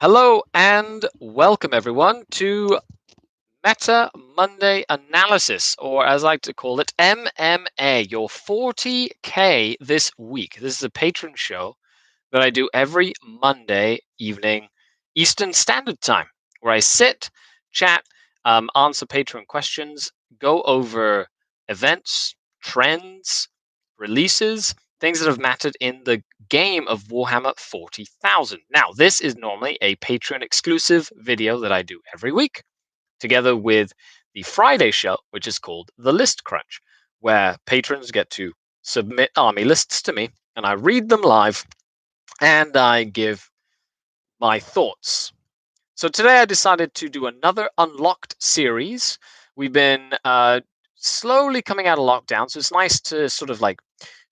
Hello and welcome everyone to Meta Monday Analysis, or as I like to call it, MMA, your 40K this week. This is a patron show that I do every Monday evening Eastern Standard Time, where I sit, chat, answer patron questions, go over events, trends, releases, things that have mattered in the game of Warhammer 40,000. Now, this is normally a Patreon exclusive video that I do every week, together with the Friday show, which is called The List Crunch, where patrons get to submit army lists to me, and I read them live, and I give my thoughts. So today I decided to do another Unlocked series. We've been slowly coming out of lockdown, so it's nice to sort of like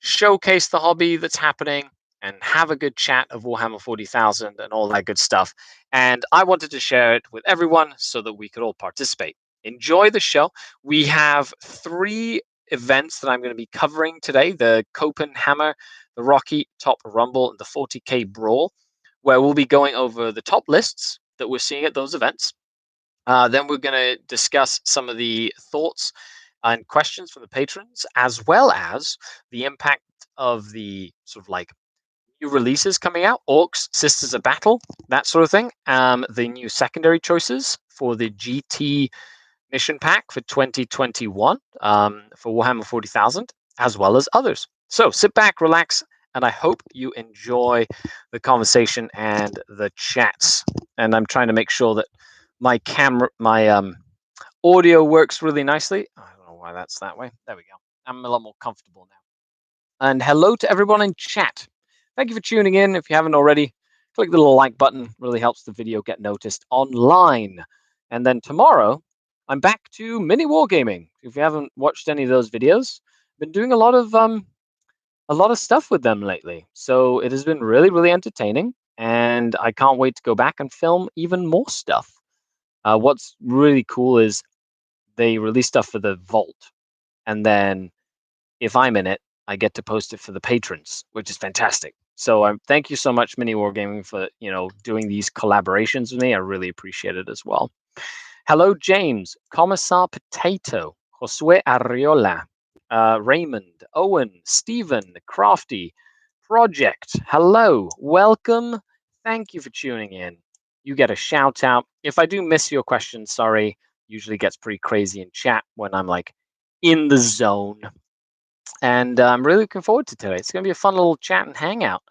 showcase the hobby that's happening and have a good chat of Warhammer 40,000 and all that good stuff. And I wanted to share it with everyone so that we could all participate. Enjoy the show. We have three events that I'm going to be covering today: the Copenhammer, the Rocky Top Rumble, and the 40K Brawl, where we'll be going over the top lists that we're seeing at those events. Then we're going to discuss some of the thoughts and questions from the patrons, as well as the impact of the sort of like new releases coming out, Orcs, Sisters of Battle, that sort of thing. The new secondary choices for the GT mission pack for 2021 for Warhammer 40,000, as well as others. So sit back, relax, and I hope you enjoy the conversation and the chats. And I'm trying to make sure that my audio works really nicely. I don't know why that's that way. There we go. I'm a lot more comfortable now. And hello to everyone in chat. Thank you for tuning in. If you haven't already, click the little like button. It really helps the video get noticed online. And then tomorrow, I'm back to mini wargaming. If you haven't watched any of those videos, I've been doing a lot of stuff with them lately. So it has been really, really entertaining, and I can't wait to go back and film even more stuff. What's really cool is they release stuff for the vault, and then if I'm in it, I get to post it for the patrons, which is fantastic. So thank you so much, Mini Wargaming, for doing these collaborations with me. I really appreciate it as well. Hello, James, Commissar Potato, Josue Arriola, Raymond, Owen, Stephen, Crafty, Project. Hello, welcome. Thank you for tuning in. You get a shout out. If I do miss your question, sorry. Usually gets pretty crazy in chat when I'm like in the zone. And I'm really looking forward to today. It's going to be a fun little chat and hangout.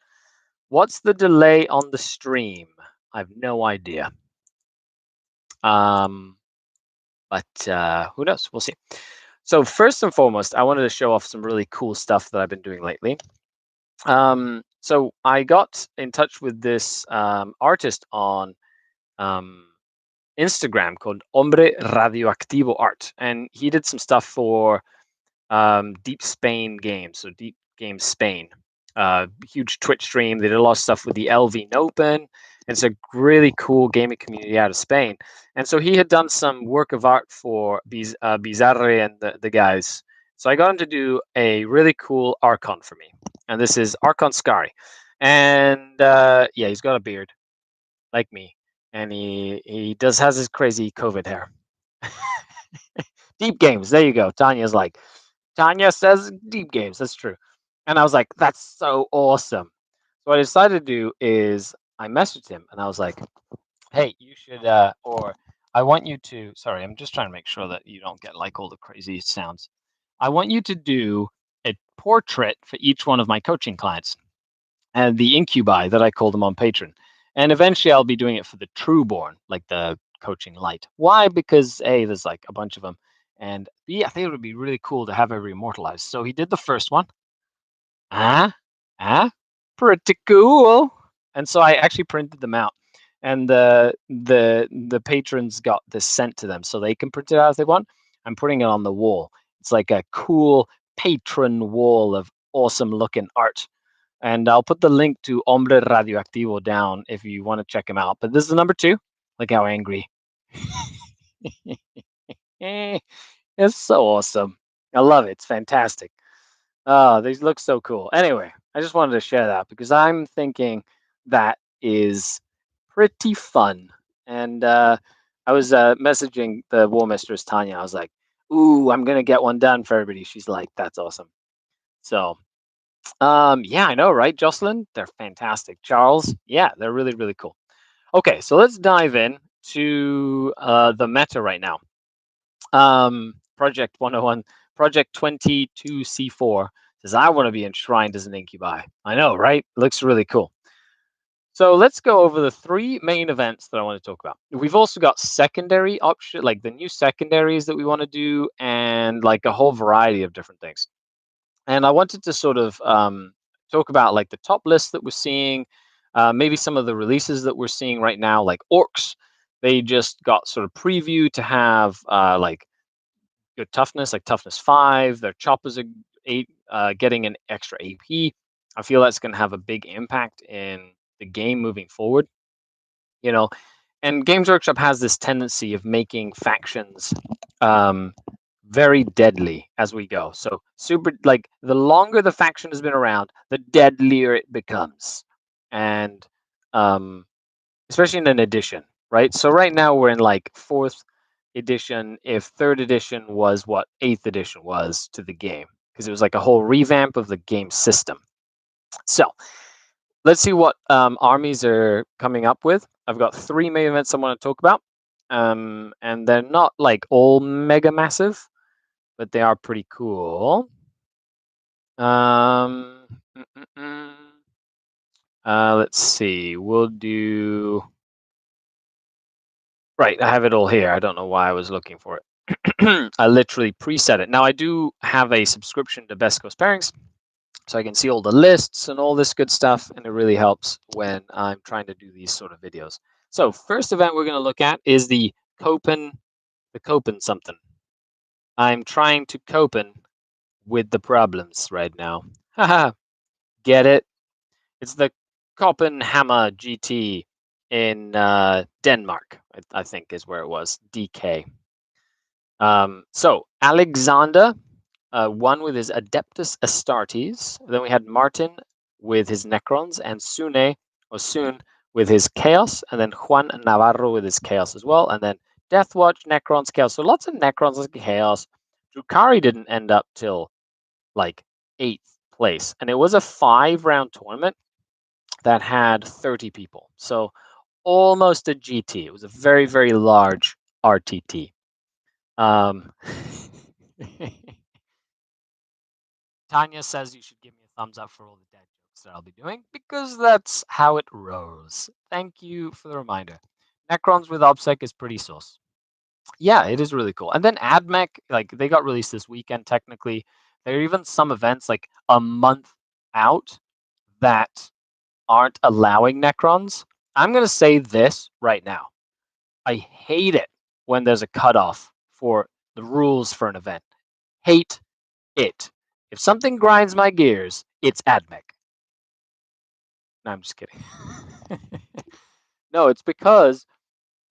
What's the delay on the stream? I have no idea. But who knows? We'll see. So first and foremost, I wanted to show off some really cool stuff that I've been doing lately. So I got in touch with this artist on Instagram called Hombre Radioactivo Art, and he did some stuff for Deep Spain Games, so Deep Games Spain. Huge Twitch stream. They did a lot of stuff with the LV Open. It's a really cool gaming community out of Spain. And so he had done some work of art for Bizarre and the guys. So I got him to do a really cool Archon for me. And this is Archon Skari. And yeah, he's got a beard, like me. And he has his crazy COVID hair. Deep Games, there you go. Tanya says Deep Games. That's true. And I was like, that's so awesome. So what I decided to do is I messaged him and I was like, hey, you should, or I want you to, sorry, I'm just trying to make sure that you don't get like all the crazy sounds. I want you to do a portrait for each one of my coaching clients and the incubi that I call them on Patreon. And eventually I'll be doing it for the Trueborn, like the coaching light. Why? Because A, there's like a bunch of them. And B, I think it would be really cool to have every immortalized. So he did the first one. Pretty cool. And so I actually printed them out, and the patrons got this sent to them, so they can print it out if they want. I'm putting it on the wall. It's like a cool patron wall of awesome looking art, and I'll put the link to Hombre Radioactivo down if you want to check him out. But this is the number 2. Look how angry. It's so awesome. I love it. It's fantastic. Oh, these look so cool. Anyway, I just wanted to share that because I'm thinking that is pretty fun. And I was messaging the War Mistress Tanya. I was like, "Ooh, I'm gonna get one done for everybody." She's like, "That's awesome." So, yeah, I know, right, Jocelyn? They're fantastic. Charles, yeah, they're really, really cool. Okay, so let's dive in to the meta right now. Project 101, Project 22C4 says, I want to be enshrined as an incubi. I know, right? Looks really cool. So let's go over the three main events that I want to talk about. We've also got secondary option, like the new secondaries that we want to do, and like a whole variety of different things. And I wanted to sort of talk about like the top list that we're seeing, maybe some of the releases that we're seeing right now, like orcs. They just got sort of preview to have like good toughness, like toughness 5. Their choppers are 8, getting an extra AP. I feel that's going to have a big impact in the game moving forward. You know, and Games Workshop has this tendency of making factions very deadly as we go. So super, like the longer the faction has been around, the deadlier it becomes, and especially in an edition, right? So right now we're in like 4th edition. If 3rd edition was what 8th edition was to the game, because it was like a whole revamp of the game system. So let's see what armies are coming up with. I've got 3 main events I want to talk about, and they're not like all mega massive, but they are pretty cool. Um, mm, mm, mm. Let's see. We'll do. Right, I have it all here. I don't know why I was looking for it. I literally preset it. Now I do have a subscription to Best Coast Pairings, so I can see all the lists and all this good stuff, and it really helps when I'm trying to do these sort of videos. So first event we're going to look at is the Copen something. I'm trying to Copen with the problems right now. Haha, get it? It's the Copenhammer GT in Denmark, I think is where it was. DK. So Alexander won with his Adeptus Astartes. Then we had Martin with his Necrons, and Sun with his Chaos, and then Juan Navarro with his Chaos as well. And then Deathwatch, Necrons, Chaos. So lots of Necrons and Chaos. Drukari didn't end up till like 8th place, and it was a 5-round tournament that had 30 people. So almost a GT. It was a very, very large RTT. Tanya says you should give me a thumbs up for all the dad jokes that I'll be doing, because that's how it rolls. Thank you for the reminder. Necrons with OBSEC is pretty sauce. Yeah, it is really cool. And then AdMech, like they got released this weekend technically. There are even some events like a month out that aren't allowing Necrons. I'm going to say this right now. I hate it when there's a cutoff for the rules for an event. Hate it. If something grinds my gears, it's AdMech. No, I'm just kidding. No, it's because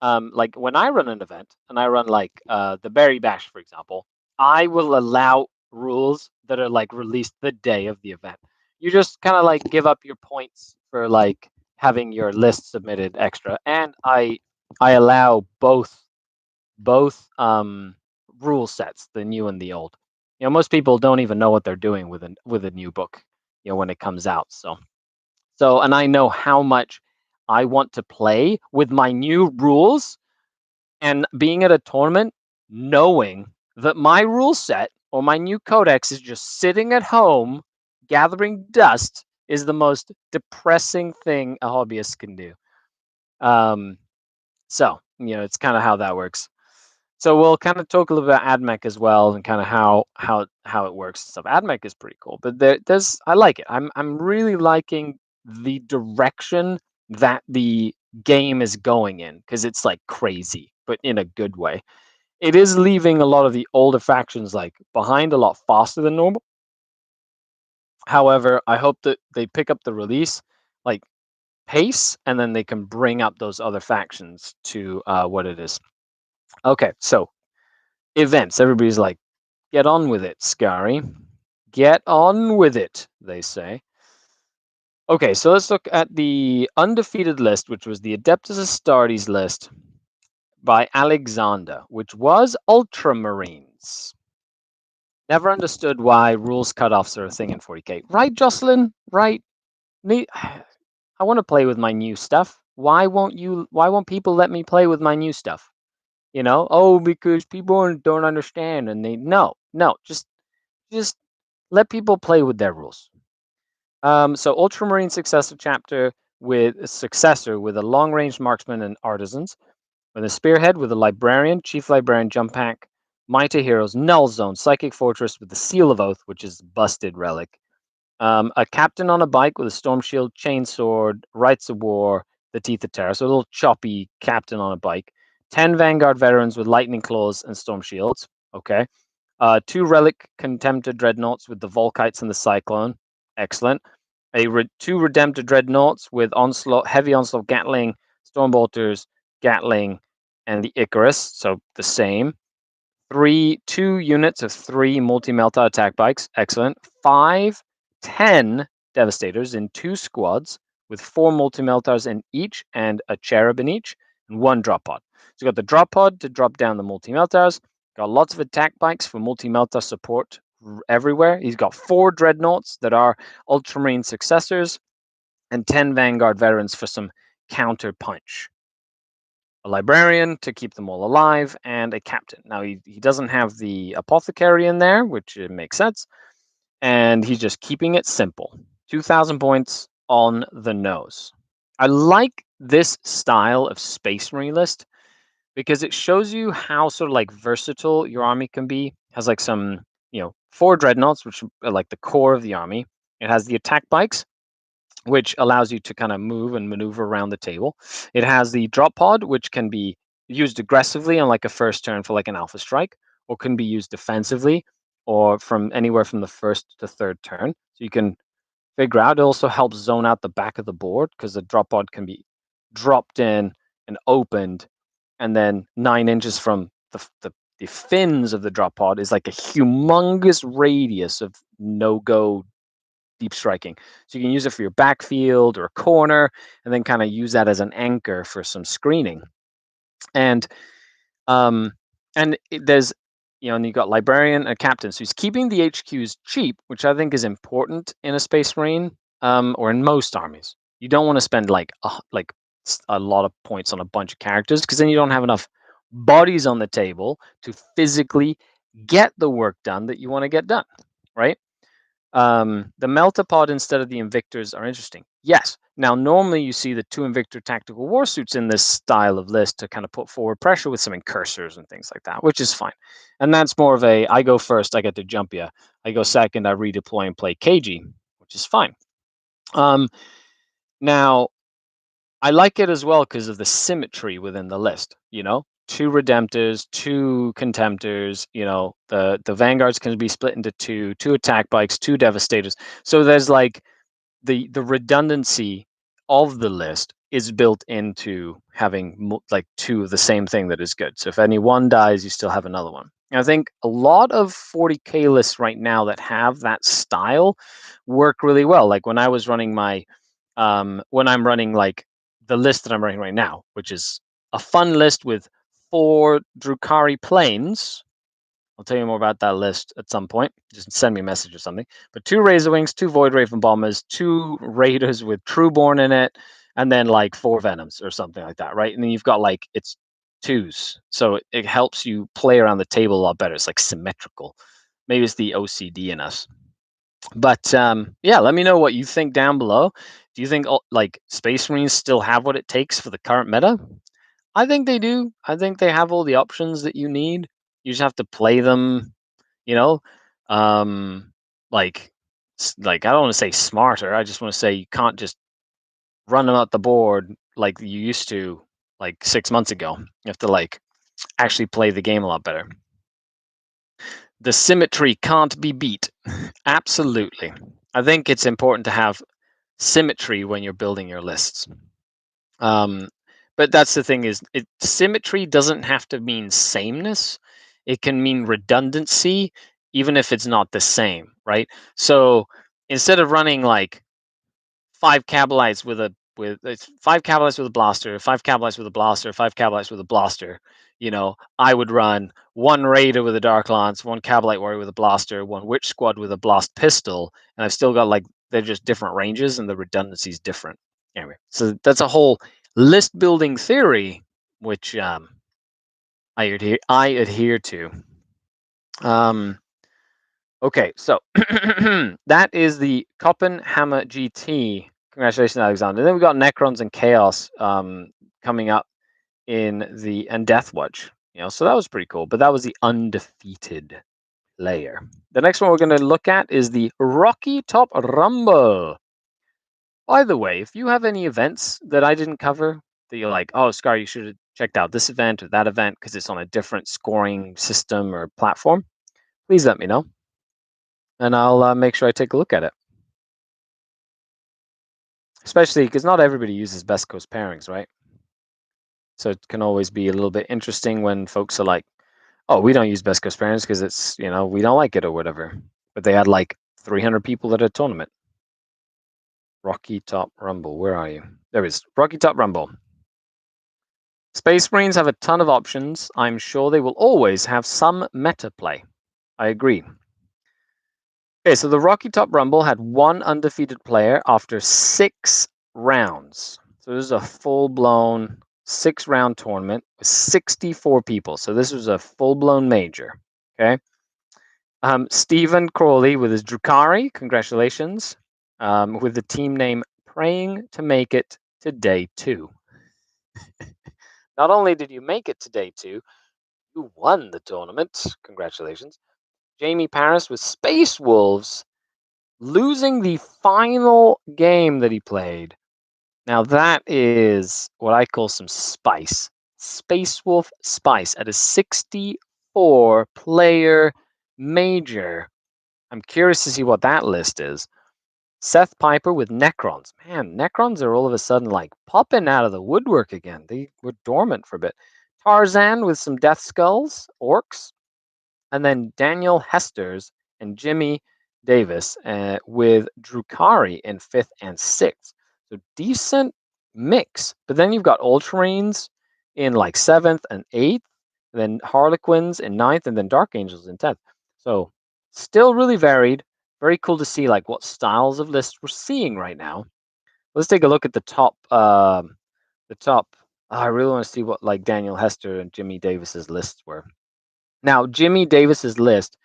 like when I run an event and I run like the Berry Bash, for example, I will allow rules that are like released the day of the event. You just kind of like give up your points for like having your list submitted extra, and I allow both rule sets, the new and the old. You know, most people don't even know what they're doing with a new book, you know, when it comes out. So and I know how much I want to play with my new rules, and being at a tournament, knowing that my rule set or my new codex is just sitting at home gathering dust is the most depressing thing a hobbyist can do. So, you know, it's kind of how that works. So we'll kind of talk a little bit about AdMech as well, and kind of how it works and stuff. AdMech is pretty cool, but there's I like it. I'm really liking the direction that the game is going in, because it's like crazy, but in a good way. It is leaving a lot of the older factions like behind a lot faster than normal. However, I hope that they pick up the release like pace, and then they can bring up those other factions to what it is. Okay, so events. Everybody's like, get on with it, Skari. Get on with it, they say. Okay, so let's look at the undefeated list, which was the Adeptus Astartes list by Alexander, which was Ultramarines. Never understood why rules cutoffs are a thing in 40k. Right, Jocelyn? Right? Me, I want to play with my new stuff. Why won't people let me play with my new stuff? You know? Oh, because people don't understand and they no, just let people play with their rules. So Ultramarine successor with a long-range marksman and artisans, with a spearhead with a librarian, chief librarian, jump pack, Mighty Heroes, Null Zone, Psychic Fortress with the Seal of Oath, which is busted relic. A captain on a bike with a storm shield, chainsword, rights of war, the teeth of terror. So a little choppy captain on a bike. 10 Vanguard veterans with lightning claws and storm shields. Okay. 2 relic contempted dreadnoughts with the Volkites and the Cyclone. Excellent. 2 redempted dreadnoughts with onslaught, heavy onslaught Gatling, Stormbolters, Gatling, and the Icarus. So the same. 2 units of 3 multi-melta attack bikes. Excellent. 10 Devastators in 2 squads with 4 multi-meltars in each and a cherub in each, and 1 drop pod. So you got the drop pod to drop down the multi-meltars. Got lots of attack bikes for multi-melta support everywhere. He's got 4 dreadnoughts that are Ultramarine successors, and 10 Vanguard veterans for some counter punch. A librarian to keep them all alive, and a captain. Now, he doesn't have the apothecary in there, which makes sense, and he's just keeping it simple. 2,000 points on the nose. I like this style of Space Marine list because it shows you how sort of like versatile your army can be. It has like some, 4 dreadnoughts, which are like the core of the army. It has the attack bikes, which allows you to kind of move and maneuver around the table. It has the drop pod, which can be used aggressively on like a first turn for like an alpha strike, or can be used defensively or from anywhere from the first to third turn. So you can figure out. It also helps zone out the back of the board because the drop pod can be dropped in and opened, and then 9 inches from the fins of the drop pod is like a humongous radius of no-go deep striking. So you can use it for your backfield or a corner, and then kind of use that as an anchor for some screening. And there's and you got librarian and captain. So he's keeping the HQs cheap, which I think is important in a Space Marine, or in most armies. You don't want to spend like a lot of points on a bunch of characters, because then you don't have enough bodies on the table to physically get the work done that you want to get done, right? The Meltapod instead of the Invictors are interesting. Yes. Now, normally you see the 2 Invictor tactical war suits in this style of list to kind of put forward pressure with some incursors and things like that, which is fine. And that's more of a, I go first, I get to jump you. I go second, I redeploy and play KG, which is fine. Now, I like it as well because of the symmetry within the list. 2 Redemptors, 2 Contemptors. The Vanguards can be split into 2 attack bikes, 2 Devastators. So there's like the redundancy of the list is built into having like 2 of the same thing that is good. So if any one dies, you still have another one. And I think a lot of 40k lists right now that have that style work really well. Like when I was running when I'm running like the list that I'm running right now, which is a fun list with 4 Drukhari planes. I'll tell you more about that list at some point. Just send me a message or something. But 2 Razor Wings, 2 Void Raven Bombers, 2 Raiders with Trueborn in it, and then like 4 Venoms or something like that, right? And then you've got like, it's 2s. So it helps you play around the table a lot better. It's like symmetrical. Maybe it's the OCD in us. But yeah, let me know what you think down below. Do you think like Space Marines still have what it takes for the current meta? I think they do. I think they have all the options that you need. You just have to play them, you know, like I don't want to say smarter. I just want to say you can't just run them out the board like you used to like 6 months ago. You have to like actually play the game a lot better. The symmetry can't be beat. Absolutely. I think it's important to have symmetry when you're building your lists. But that's the thing is, symmetry doesn't have to mean sameness. It can mean redundancy, even if it's not the same, right? So instead of running like 5 Kabalites with a it's 5 Kabalites with a blaster, 5 Kabalites with a blaster, 5 Kabalites with a blaster. I would run 1 Raider with a Dark Lance, 1 Kabalite Warrior with a blaster, 1 Witch Squad with a blast pistol, and I've still got like they're just different ranges and the redundancy is different. Anyway, so that's a whole list building theory which I adhere to. Okay, so that is the Copenhammer GT. Congratulations, Alexander. Then we've got Necrons and Chaos coming up in the and Deathwatch. So that was pretty cool. But that was the undefeated player. The next one we're going to look at is the Rocky Top Rumble. By the way, if you have any events that I didn't cover that you're like, oh, Skari, you should have checked out this event or that event because it's on a different scoring system or platform, please let me know. And I'll make sure I take a look at it. Especially because not everybody uses Best Coast pairings, right? So it can always be a little bit interesting when folks are like, oh, we don't use Best Coast pairings because it's, we don't like it or whatever. But they had like 300 people at a tournament. Rocky Top Rumble, where are you? There it is, Rocky Top Rumble. Space Marines have a ton of options. I'm sure they will always have some meta play. I agree. Okay, so the Rocky Top Rumble had 1 undefeated player after 6 rounds. So this is a full-blown 6-round tournament with 64 people. So this was a full-blown major. Okay. Stephen Crawley with his Drukhari, congratulations. With the team name Praying to Make It to Day 2. Not only did you make it to Day 2, you won the tournament. Congratulations. Jamie Paris with Space Wolves, losing the final game that he played. Now that is what I call some spice. Space Wolf spice at a 64-player major. I'm curious to see what that list is. Seth Piper with Necrons. Man, Necrons are all of a sudden like popping out of the woodwork again. They were dormant for a bit. Tarzan with some Death Skulls, Orcs. And then Daniel Hesters and Jimmy Davis with Drukhari in 5th and 6th. So decent mix. But then you've got Ultramarines in like 7th and 8th, then Harlequins in 9th, and then Dark Angels in 10th. So still really varied. Very cool to see like what styles of lists we're seeing right now. Let's take a look at the top. I really want to see what like Daniel Hester and Jimmy Davis's lists were. Now, Jimmy Davis's list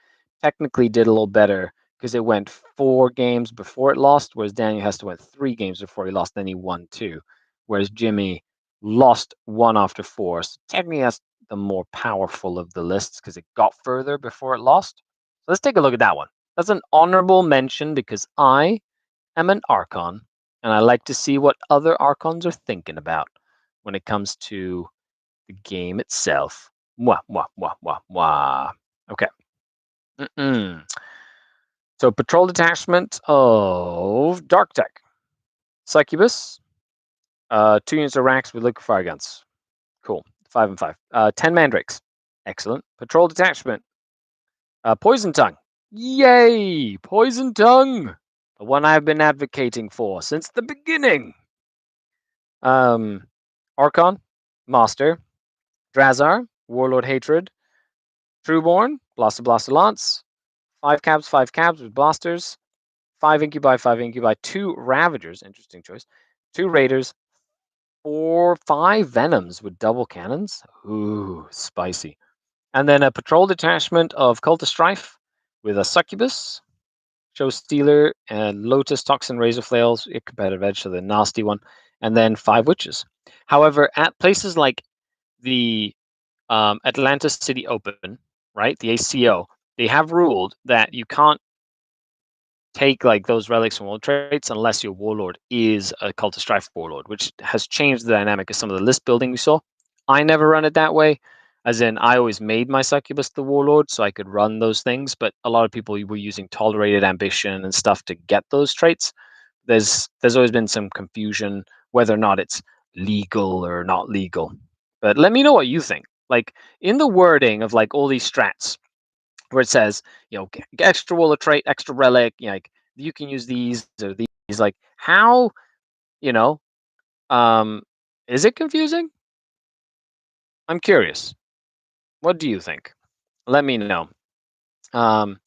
technically did a little better because it went 4 games before it lost, whereas Daniel Hester went 3 games before he lost, then he won 2. Whereas Jimmy lost 1 after 4. So technically that's the more powerful of the lists because it got further before it lost. So let's take a look at that one. That's an honorable mention because I am an Archon, and I like to see what other Archons are thinking about when it comes to the game itself. Mwah, mwah, mwah, mwah, mwah. Okay. So patrol detachment of Dark Tech. Succubus. 2 units of Rax with liquid fire guns. Cool. 5 and 5. 10 Mandrakes. Excellent. Patrol detachment. Poison Tongue. Yay! Poison Tongue! The one I've been advocating for since the beginning. Archon. Master. Drazar. Warlord Hatred. Trueborn. Blaster Blaster Lance. 5 cabs with blasters. 5 incubi, 5 incubi, 2 ravagers, interesting choice. 2 raiders, 5 venoms with double cannons. Ooh, spicy. And then a patrol detachment of Cult of Strife with a succubus, show stealer, and lotus toxin razor flails, a competitive edge, so the nasty one, and then 5 witches. However, at places like the Atlantis City Open, right, the ACO, they have ruled that you can't take like those relics and world traits unless your warlord is a Cult of Strife warlord, which has changed the dynamic of some of the list building we saw. I never run it that way, as in I always made my succubus the warlord so I could run those things, but a lot of people were using tolerated ambition and stuff to get those traits. There's always been some confusion whether or not it's legal or not legal. But let me know what you think. Like in the wording of like all these strats, where it says, extra warlord trait, extra relic, like you can use these or these. Like, how you know, is it confusing? I'm curious. What do you think? Let me know. Um,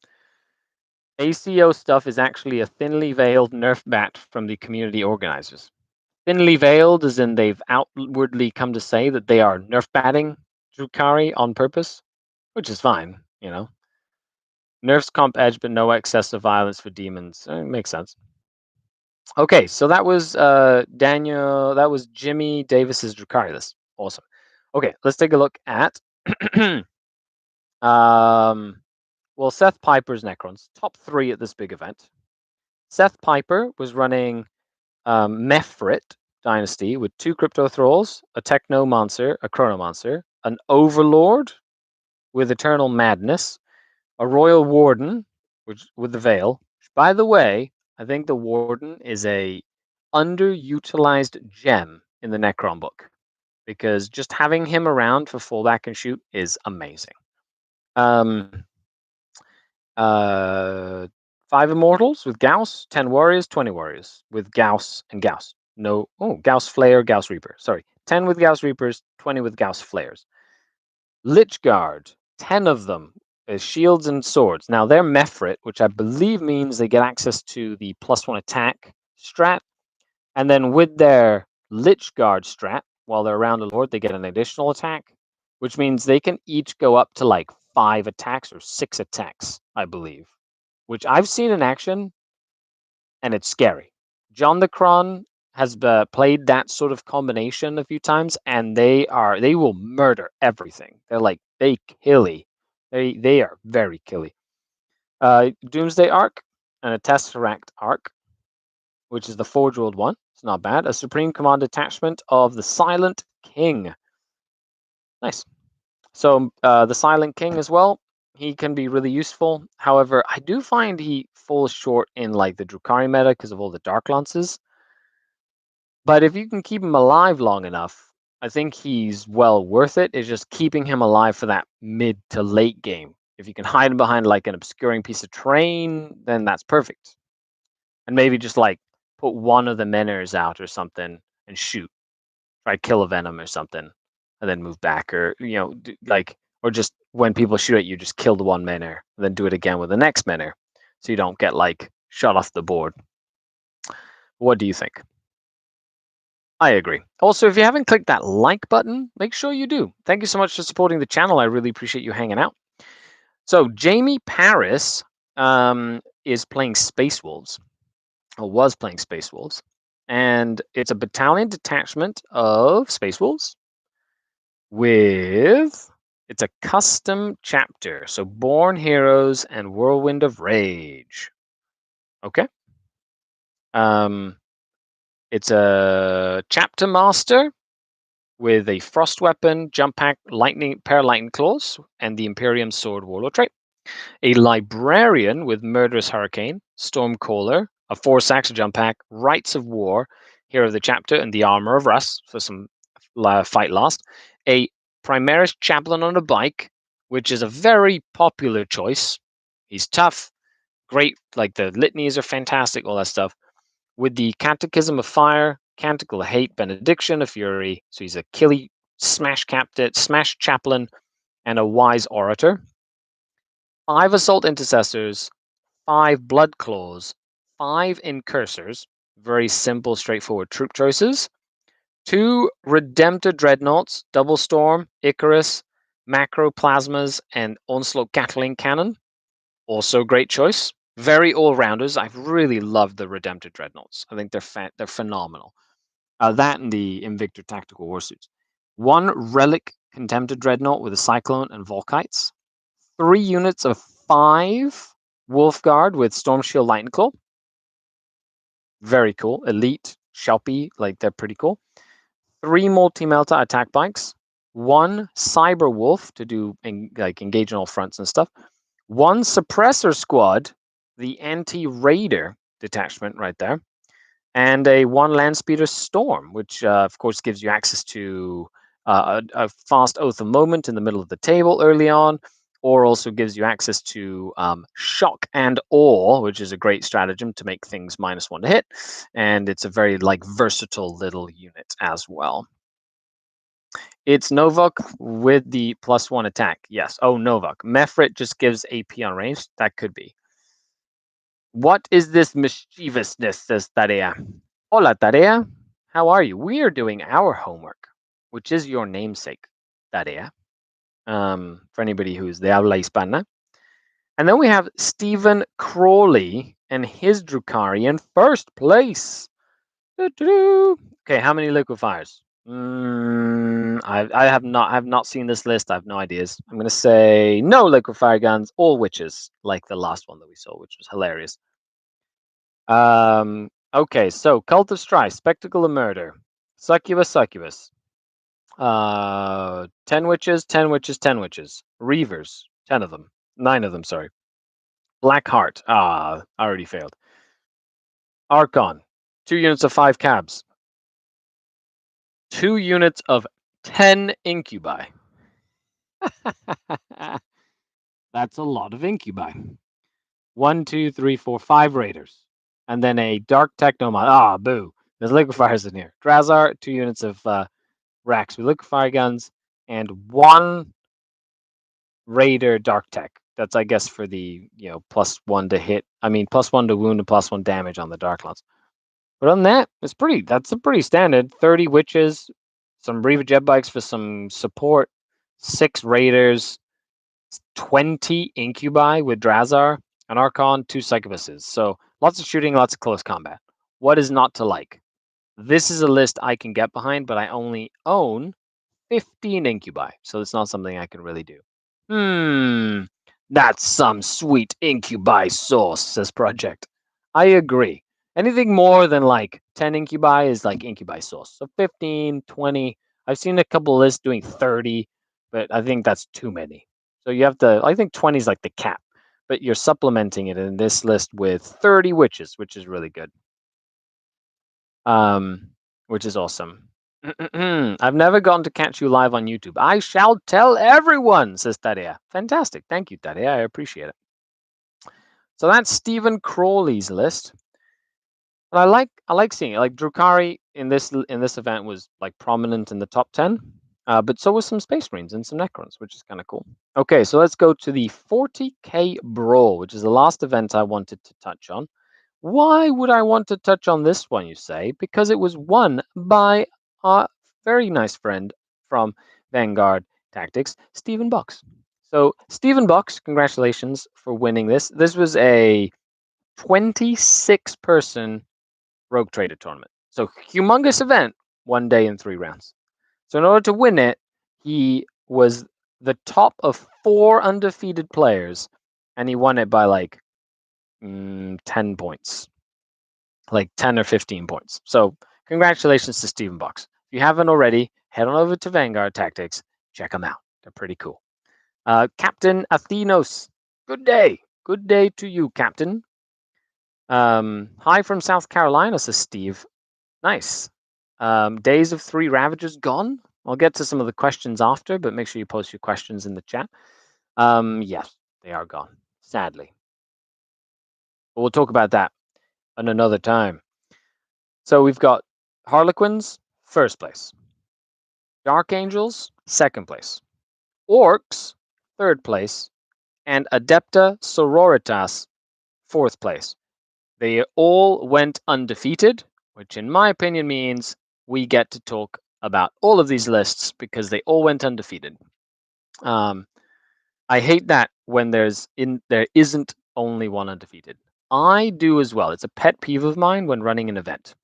ACO stuff is actually a thinly veiled nerf bat from the community organizers. Thinly veiled as in they've outwardly come to say that they are nerf batting Drukhari on purpose, which is fine, you know. Nerfs comp edge, but no excessive violence for demons. Makes sense. Okay, so that was Daniel. That was Jimmy Davis's Drukhari list. Awesome. Okay, let's take a look at well, Seth Piper's Necrons, top 3 at this big event. Seth Piper was running Mefrit Dynasty with 2 Crypto Thralls, a Technomancer, a Chronomancer, an Overlord with Eternal Madness, a Royal Warden which with the Veil. By the way, I think the Warden is a underutilized gem in the Necron book because just having him around for fallback and shoot is amazing. 5 Immortals with Gauss, 10 Warriors, 20 Warriors with Gauss and Gauss. No, Gauss Flayer, Gauss Reaper. Sorry, 10 with Gauss Reapers, 20 with Gauss Flayers. Lich Guard, 10 of them as shields and swords. Now they're Mefrit, which I believe means they get access to the +1 attack strat, and then with their Lich Guard strat, while they're around the Lord, they get an additional attack, which means they can each go up to like 5 attacks or 6 attacks, I believe, which I've seen in action, and it's scary. John the Cron has played that sort of combination a few times, and they will murder everything. They're like they killy. They are very killy. Doomsday Arc and a Tesseract Arc, which is the Forge World one. It's not bad. A Supreme Command attachment of the Silent King. Nice. So the Silent King as well. He can be really useful. However, I do find he falls short in like the Drukhari meta because of all the Dark Lances. But if you can keep him alive long enough, I think he's well worth it. It's just keeping him alive for that mid to late game. If you can hide him behind like an obscuring piece of terrain, then that's perfect. And maybe just like put one of the meners out or something and shoot. Try kill a venom or something, and then move back, or or just when people shoot at you, just kill the one menor, and then do it again with the next menor, so you don't get like shot off the board. What do you think? I agree. Also, if you haven't clicked that like button, make sure you do. Thank you so much for supporting the channel. I really appreciate you hanging out. So Jamie Paris is playing Space Wolves, or was playing Space Wolves, and it's a battalion detachment of Space Wolves with it's a custom chapter. So Born Heroes and Whirlwind of Rage. Okay. It's a chapter master with a frost weapon, jump pack, lightning, pair of lightning claws, and the Imperium sword warlord trait. A librarian with murderous hurricane, storm caller, a 4-sax jump pack, rites of war, hero of the chapter, and the armor of Russ for some fight last. A Primaris chaplain on a bike, which is a very popular choice. He's tough, great, like the litanies are fantastic, all that stuff. With the Catechism of Fire, Canticle of Hate, Benediction of Fury. So he's a killy smash captain, smash chaplain, and a wise orator. 5 assault intercessors, 5 blood claws, 5 incursors. Very simple, straightforward troop choices. 2 Redemptor Dreadnoughts, Double Storm, Icarus, Macroplasmas, and Onslaught Gatling Cannon. Also great choice. Very all-rounders. I've really loved the Redemptor Dreadnoughts. I think they're phenomenal. That and the Invictor Tactical Warsuits. 1 Relic Contemptor Dreadnought with a Cyclone and Volkites. 3 units of 5 Wolfguard with Storm Shield Lightning Claw. Very cool. Elite, Shelpy, like they're pretty cool. 3 Multi-Melta attack bikes. 1 Cyber Wolf to do engage on all fronts and stuff. 1 Suppressor Squad, the Anti-Raider detachment right there. And a 1 Landspeeder Storm, which of course gives you access to a fast Oath of Moment in the middle of the table early on, Or also gives you access to shock and awe, which is a great stratagem to make things -1 to hit, and it's a very like versatile little unit as well. It's Novok with the +1 attack. Yes. Oh, Novok. Mefrit just gives AP on range. That could be. What is this mischievousness, says Tarea. Hola, Tarea. How are you? We are doing our homework, which is your namesake, Tarea. For anybody who's de habla hispana. And then we have Stephen Crawley and his Drukhari in first place. Okay, how many liquefiers? I have not seen this list. I have no ideas. I'm gonna say no liquefier guns, all witches, like the last one that we saw, which was hilarious. Okay, so Cult of Strife, Spectacle of Murder, Succubus, 10 witches, 10 witches, 10 witches. Reavers, 10 of them. 9 of them, sorry. Black Heart, I already failed. Archon, 2 units of 5 cabs. 2 units of 10 incubi. That's a lot of incubi. 1, 2, 3, 4, 5 raiders. And then a dark technomon. Boo. There's liquefiers in here. Drazar, 2 units of racks with liquefier guns, and 1 raider dark tech. That's, I guess, for the +1 to hit. I mean, +1 to wound and +1 damage on the dark ones. But on that, that's a pretty standard. 30 witches, some Reaver jet bikes for some support, 6 raiders, 20 incubi with Drazar, an Archon, 2 succubuses. So lots of shooting, lots of close combat. What is not to like? This is a list I can get behind, but I only own 15 incubi, so it's not something I can really do. That's some sweet incubi sauce, says Project. I agree. Anything more than like 10 incubi is like incubi sauce. So 15, 20. I've seen a couple lists doing 30, but I think that's too many. So you have to, I think 20 is like the cap, but you're supplementing it in this list with 30 witches, which is really good. Which is awesome. I've never gotten to catch you live on YouTube. I shall tell everyone, says Tarea. Fantastic. Thank you, Tarea. I appreciate it. So that's Stephen Crawley's list. And I like seeing it. Like Drukhari in this event was like prominent in the top 10. But so was some Space Marines and some Necrons, which is kind of cool. Okay, so let's go to the 40k Brawl, which is the last event I wanted to touch on. Why would I want to touch on this one, you say? Because it was won by a very nice friend from Vanguard Tactics, Stephen Box. So, Stephen Box, congratulations for winning this. This was a 26-person Rogue Trader tournament. So, humongous event, 1 day and 3 rounds. So, in order to win it, he was the top of 4 undefeated players, and he won it by like 10 points, like 10 or 15 points. So congratulations to Stephen Box. If you haven't already, head on over to Vanguard Tactics. Check them out. They're pretty cool. Captain Athenos, good day. Good day to you, Captain. Hi from South Carolina, says Steve. Nice. Days of 3 Ravagers gone? I'll get to some of the questions after, but make sure you post your questions in the chat. Yes, they are gone, sadly. But we'll talk about that on another time. So we've got Harlequins, first place. Dark Angels, second place. Orcs, third place. And Adepta Sororitas, fourth place. They all went undefeated, which in my opinion means we get to talk about all of these lists because they all went undefeated. I hate that when there isn't only one undefeated. I do as well. It's a pet peeve of mine when running an event.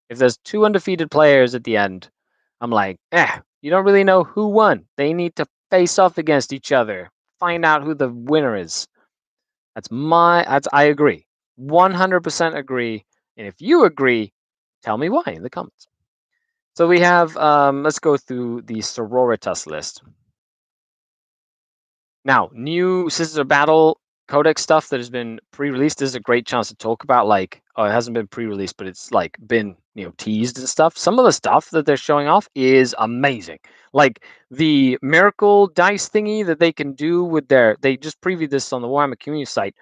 If there's 2 undefeated players at the end, I'm like, you don't really know who won. They need to face off against each other. Find out who the winner is. I agree. 100% agree. And if you agree, tell me why in the comments. So we have, let's go through the Sororitas list. Now, new Sisters of Battle Codex stuff that has been pre-released. This is a great chance to talk about, like, it hasn't been pre-released, but it's like been teased and stuff. Some of the stuff that they're showing off is amazing. Like the miracle dice thingy that they can do with they just previewed this on the Warhammer community site,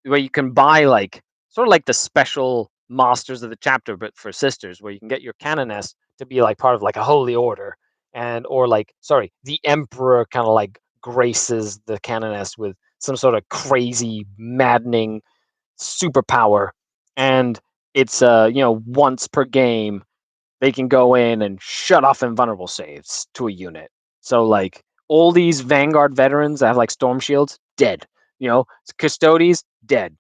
where you can buy like sort of like the special masters of the chapter, but for sisters, where you can get your canoness to be like part of like a holy order, or like, sorry, the emperor kind of like graces the canoness with some sort of crazy, maddening superpower, and it's once per game they can go in and shut off invulnerable saves to a unit. So like all these Vanguard veterans that have like storm shields, dead. Custodes, dead.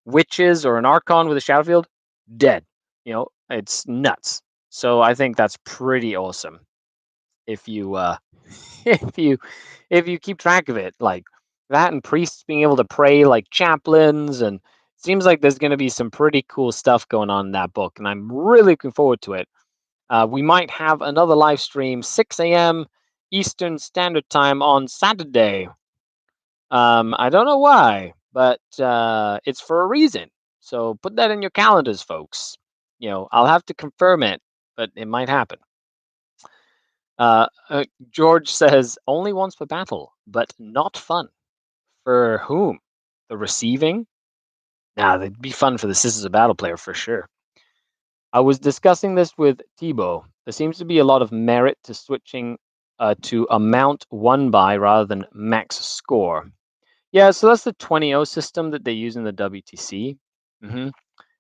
Witches or an Archon with a shadow field, dead. It's nuts. So I think that's pretty awesome. If you if you if you keep track of it, like that, and priests being able to pray like chaplains, and it seems like there's going to be some pretty cool stuff going on in that book, and I'm really looking forward to it. We might have another live stream 6 a.m. Eastern Standard Time on Saturday. I don't know why, but it's for a reason. So put that in your calendars, folks. I'll have to confirm it, but it might happen. George says only once per battle, but not fun. For whom? The receiving? Nah, they'd be fun for the Sisters of Battle player for sure. I was discussing this with Thibaut. There seems to be a lot of merit to switching to amount won by rather than max score. Yeah, so that's the 20-0 system that they use in the WTC.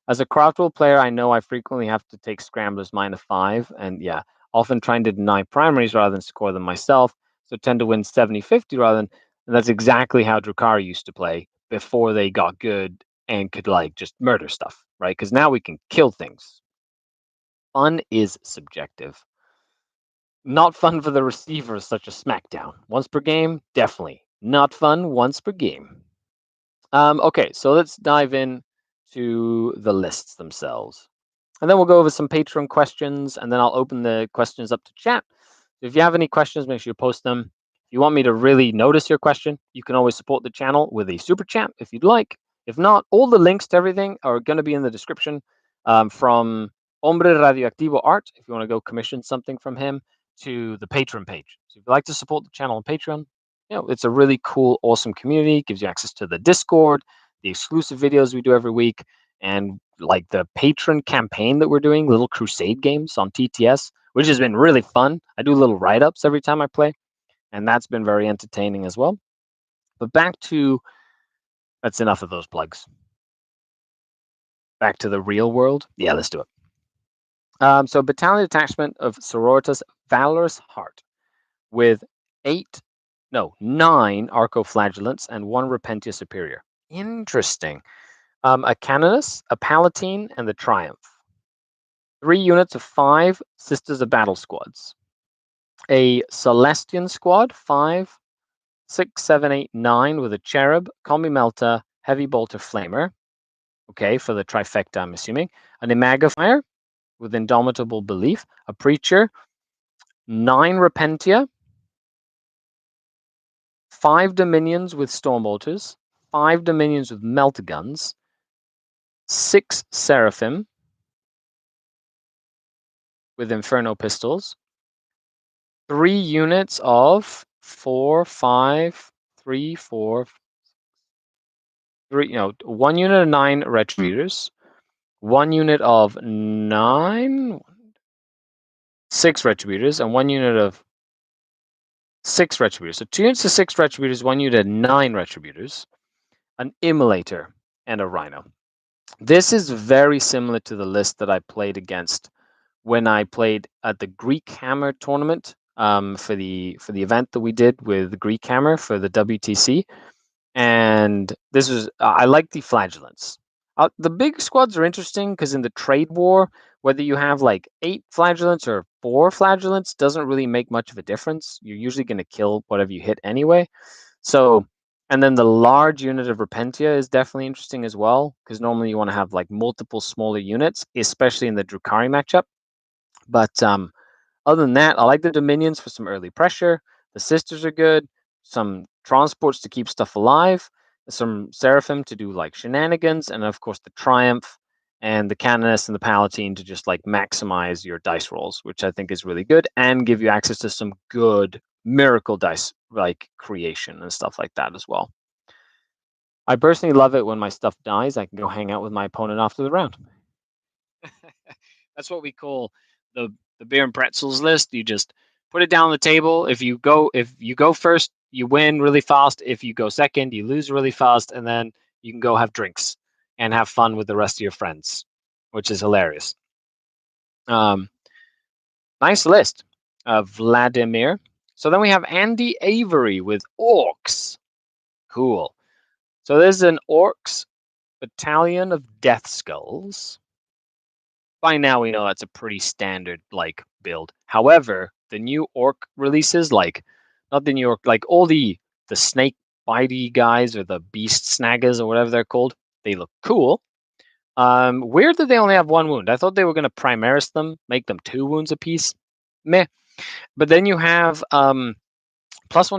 As a craftable player, I know I frequently have to take scramblers -5, and yeah, often trying to deny primaries rather than score them myself, so tend to win 70-50 rather than, and that's exactly how Drukhari used to play before they got good and could like just murder stuff, right? Because now we can kill things. Fun is subjective. Not fun for the receiver is such a smackdown. Once per game, definitely. Not fun once per game. Okay, so let's dive in to the lists themselves. And then we'll go over some Patreon questions, and then I'll open the questions up to chat. If you have any questions, make sure you post them. If you want me to really notice your question, you can always support the channel with a super chat if you'd like. If not, all the links to everything are going to be in the description, from Hombre Radioactivo Art, if you want to go commission something from him, to the Patreon page. So if you'd like to support the channel on Patreon, it's a really cool, awesome community. It gives you access to the Discord, the exclusive videos we do every week, and like the patron campaign that we're doing, little crusade games on TTS, which has been really fun. I do little write-ups every time I play, and that's been very entertaining as well. But that's enough of those plugs. Back to the real world. Yeah, let's do it. So battalion detachment of Sororitas Valorous Heart with 9 Arco-Flagellants and 1 Repentia Superior. Interesting. A Canoness, a Palatine, and the Triumph. 3 units of 5 Sisters of Battle squads. A Celestian squad, 5, 6, 7, 8, 9, with a Cherub, Combi Melta, Heavy Bolter Flamer. Okay, for the trifecta, I'm assuming. An Imagifier with Indomitable Belief, a Preacher, 9 Repentia, 5 Dominions with Stormbolters, 5 Dominions with Meltaguns, 6 Seraphim with Inferno Pistols, 3 units of 4, 5, 3, 4, 3, 1 unit of 9 Retributors, 1 unit of 6 Retributors, and 1 unit of 6 Retributors. So 2 units of 6 Retributors, 1 unit of 9 Retributors, an Immolator, and a Rhino. This is very similar to the list that I played against when I played at the Greek Hammer tournament, for the event that we did with Greek Hammer for the WTC. And this was, I like the Flagellants. The big squads are interesting because in the trade war, whether you have like 8 Flagellants or 4 Flagellants doesn't really make much of a difference. You're usually going to kill whatever you hit anyway. So, and then the large unit of Repentia is definitely interesting as well, because normally you want to have like multiple smaller units, especially in the Drukhari matchup. But other than that, I like the Dominions for some early pressure. The Sisters are good. Some transports to keep stuff alive. Some Seraphim to do like shenanigans. And of course, the Triumph and the Canoness and the Palatine to just like maximize your dice rolls, which I think is really good, and give you access to some good miracle dice like creation and stuff like that as well. I personally love it when my stuff dies. I can go hang out with my opponent after the round. That's what we call the beer and pretzels list. You just put it down on the table. If you go first, you win really fast. If you go second, you lose really fast, and then you can go have drinks and have fun with the rest of your friends, which is hilarious. Nice list of Vladimir. So then we have Andy Avery with Orcs. Cool. So there's an Orcs battalion of Death Skulls. By now we know that's a pretty standard like build. However, the new Orc releases, like not the new Orc, like all the snake bitey guys or the beast snaggers or whatever they're called, they look cool. Weird that they only have 1 wound. I thought they were going to Primaris them, make them 2 wounds apiece. Meh. But then you have +1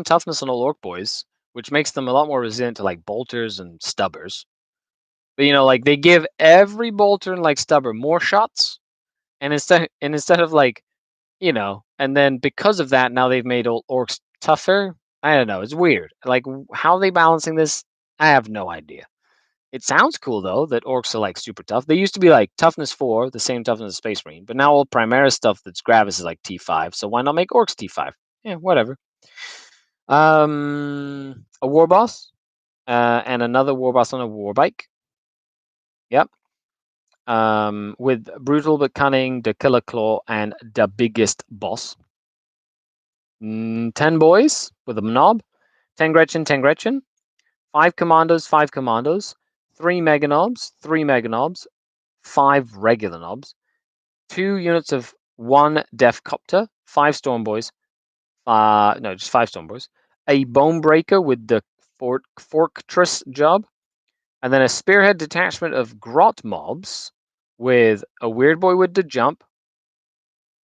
toughness on all Orc boys, which makes them a lot more resilient to like bolters and stubbers. But like they give every bolter and like stubber more shots, and instead of like, and then because of that, now they've made all Orcs tougher. I don't know. It's weird. Like how are they balancing this? I have no idea. It sounds cool though that Orcs are like super tough. They used to be like toughness 4, the same toughness as Space Marine, but now all Primaris stuff that's Gravis is like T5. So why not make Orcs T5? Yeah, whatever. A war boss, and another war boss on a war bike. Yep. With brutal but cunning, the killer claw, and the biggest boss. 10 boys with a knob. 10 Gretchen, 10 Gretchen. 5 commandos, 5 commandos. 3 mega knobs, 3 mega knobs. 5 regular knobs. 2 units of 1 Death Copter. 5 Storm Boys. No, just 5 Storm Boys. A Bone Breaker with the Fortress job. And then a Spearhead detachment of Grot mobs with a Weird Boy with the jump.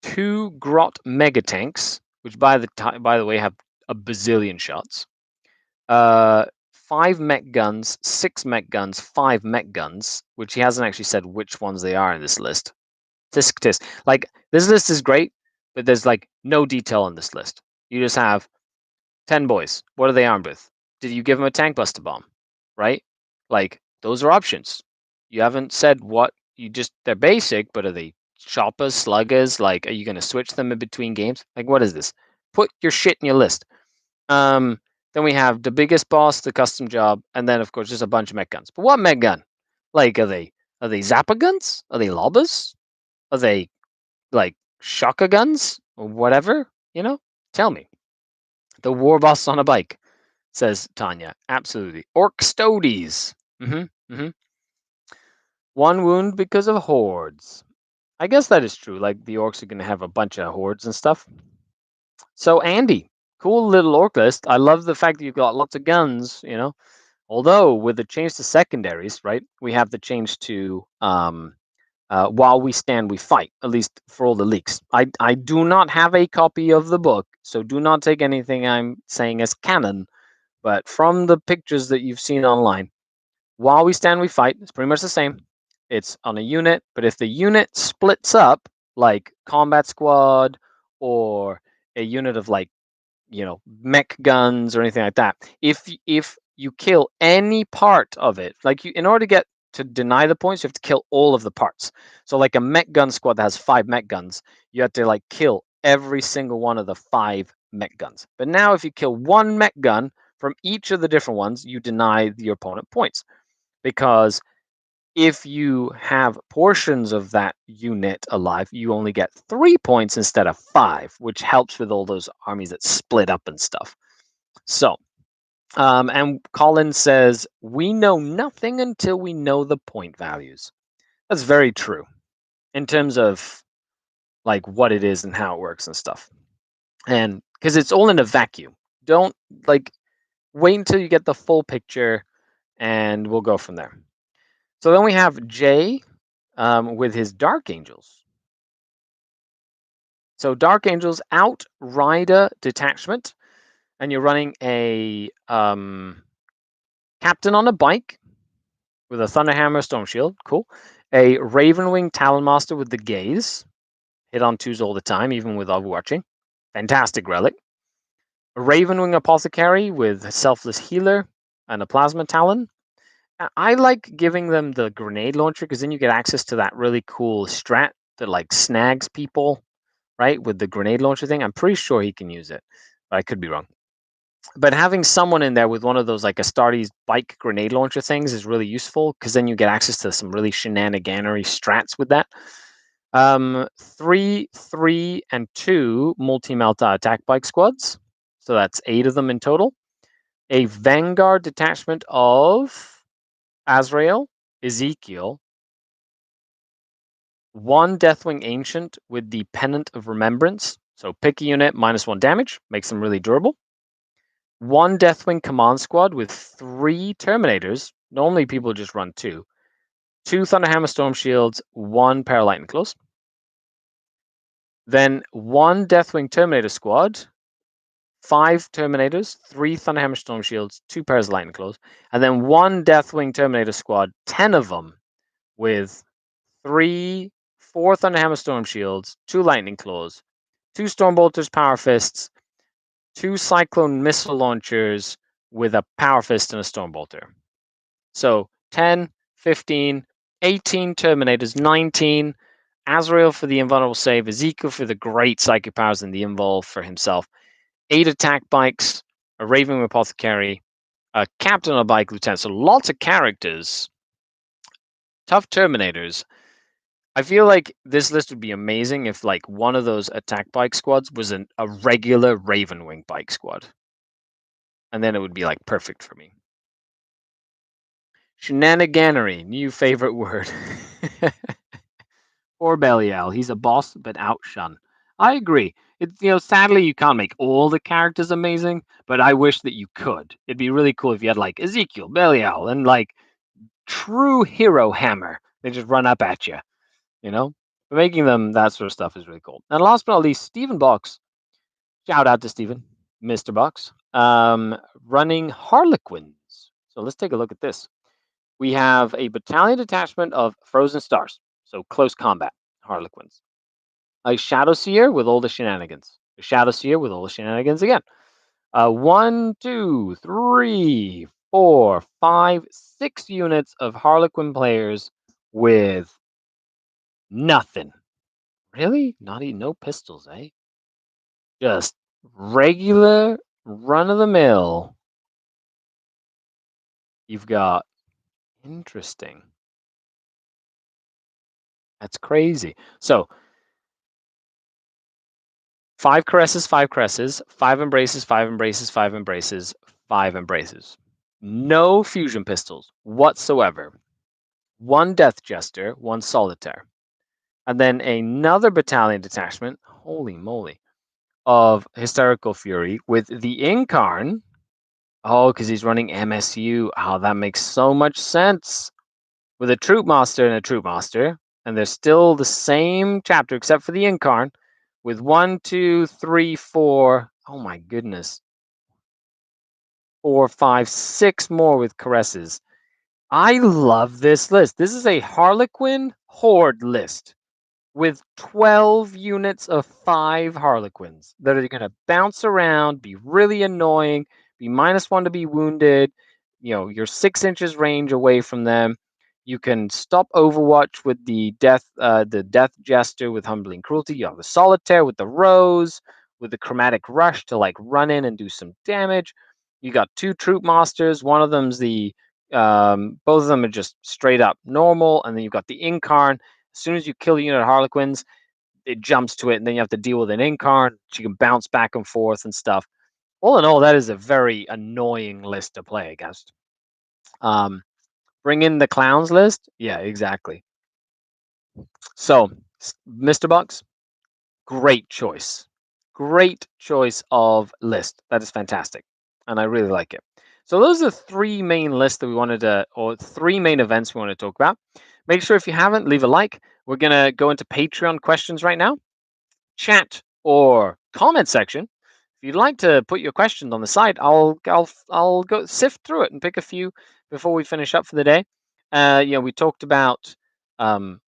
2 Grot Mega Tanks, which by the way have a bazillion shots. 5 mech guns, 6 mech guns, 5 mech guns, which he hasn't actually said which ones they are in this list. Tisk tisk. Like this list is great, but there's like no detail on this list. You just have 10 boys. What are they armed with? Did you give them a tank buster bomb? Right? Like those are options. You haven't said what they're basic, but are they choppers, sluggers? Like, are you gonna switch them in between games? Like, what is this? Put your shit in your list. Then we have the biggest boss, the custom job, and then of course just a bunch of mech guns. But what mech gun? Like, are they Zappa guns? Are they lobbers? Are they like shotgun guns or whatever? Tell me. The war boss on a bike, says Tanya. Absolutely. Orc Stodies. 1 wound because of hordes. I guess that is true. Like the orcs are going to have a bunch of hordes and stuff. So Andy, cool little orc list. I love the fact that you've got lots of guns. Although with the change to secondaries, right? We have the change to while we stand, we fight. At least for all the leaks. I do not have a copy of the book, so do not take anything I'm saying as canon. But from the pictures that you've seen online, while we stand, we fight. It's pretty much the same. It's on a unit, but if the unit splits up, like combat squad or a unit of like, mech guns or anything like that, if you kill any part of it, like in order to get to deny the points, you have to kill all of the parts. So like a mech gun squad that has 5 mech guns, you have to like kill every single one of the 5 mech guns. But now if you kill 1 mech gun from each of the different ones, you deny your opponent points. Because if you have portions of that unit alive, you only get 3 points instead of 5, which helps with all those armies that split up and stuff. So, and Colin says, we know nothing until we know the point values. That's very true in terms of like what it is and how it works and stuff. And because it's all in a vacuum. Don't wait until you get the full picture and we'll go from there. So then we have Jay with his Dark Angels. So Dark Angels Outrider detachment, and you're running a captain on a bike with a Thunderhammer Storm Shield. Cool. A Ravenwing Talonmaster with the Gaze. Hit on 2s all the time, even with overwatching. Fantastic relic. A Ravenwing Apothecary with Selfless Healer and a Plasma Talon. I like giving them the grenade launcher because then you get access to that really cool strat that like snags people, right? With the grenade launcher thing. I'm pretty sure he can use it, but I could be wrong. But having someone in there with one of those like Astartes bike grenade launcher things is really useful because then you get access to some really shenaniganery strats with that. 3, 3, and 2 multi-melta attack bike squads. So that's 8 of them in total. A Vanguard detachment of Azrael, Ezekiel, 1 Deathwing Ancient with the Pennant of Remembrance. So pick a unit, -1 damage, makes them really durable. 1 Deathwing Command Squad with 3 Terminators. Normally people just run 2. 2 Thunderhammer Storm Shields, 1 Paralightning Claws. Then 1 Deathwing Terminator Squad, 5 Terminators, 3 Thunderhammer Storm Shields, 2 pairs of Lightning Claws, and then 1 Deathwing Terminator Squad, 10 of them, with 4 Thunderhammer Storm Shields, 2 Lightning Claws, 2 Stormbolters Power Fists, 2 Cyclone Missile Launchers with a Power Fist and a Stormbolter. So 10, 15, 18 Terminators, 19, Azrael for the invulnerable save, Ezekiel for the great psychic powers and the invul for himself, 8 attack bikes, a Raven Apothecary, a captain on a bike, lieutenant. So lots of characters. Tough Terminators. I feel like this list would be amazing if like one of those attack bike squads was a regular Ravenwing bike squad. And then it would be like perfect for me. Shenaniganery, new favorite word. Poor Belial. He's a boss, but outshun. I agree. Sadly, you can't make all the characters amazing, but I wish that you could. It'd be really cool if you had like Ezekiel, Belial, and like true hero hammer. They just run up at you, you know? But making them that sort of stuff is really cool. And last but not least, Stephen Box. Shout out to Stephen, Mr. Box. Running Harlequins. So let's take a look at this. We have a battalion detachment of Frozen Stars, so close combat Harlequins. A Shadow Seer with all the shenanigans. A Shadow Seer with all the shenanigans again. 1, 2, 3, 4, 5, 6 units of Harlequin players with nothing. Really? No pistols, eh? Just regular run-of-the-mill. You've got interesting. That's crazy. So 5 caresses, 5 caresses, 5 embraces, 5 embraces, 5 embraces, 5 embraces. No fusion pistols whatsoever. 1 Death Jester, 1 Solitaire. And then another battalion detachment, holy moly, of Hysterical Fury with the Incarn. Oh, because he's running MSU. Oh, that makes so much sense. With a Troop Master and a Troop Master. And they're still the same chapter except for the Incarn. With 1, 2, 3, 4. Oh my goodness. 4, 5, 6 more with caresses. I love this list. This is a Harlequin Horde list with 12 units of 5 Harlequins that are going to bounce around, be really annoying, be -1 to be wounded. You're 6 inches range away from them. You can stop Overwatch with the Death Jester with Humbling Cruelty. You have the Solitaire with the Rose, with the Chromatic Rush to like run in and do some damage. You got 2 Troop Masters. One of them's both of them are just straight up normal, and then you've got the Incarn. As soon as you kill a unit of Harlequins, it jumps to it, and then you have to deal with an Incarn. So you can bounce back and forth and stuff. All in all, that is a very annoying list to play against. Bring in the clowns list. Yeah, exactly. So, Mr. Bucks, great choice. Great choice of list. That is fantastic. And I really like it. So those are 3 main lists that we wanted to, or 3 main events we want to talk about. Make sure if you haven't, leave a like. We're going to go into Patreon questions right now. Chat or comment section. If you'd like to put your questions on the site, I'll go sift through it and pick a few before we finish up for the day. We talked about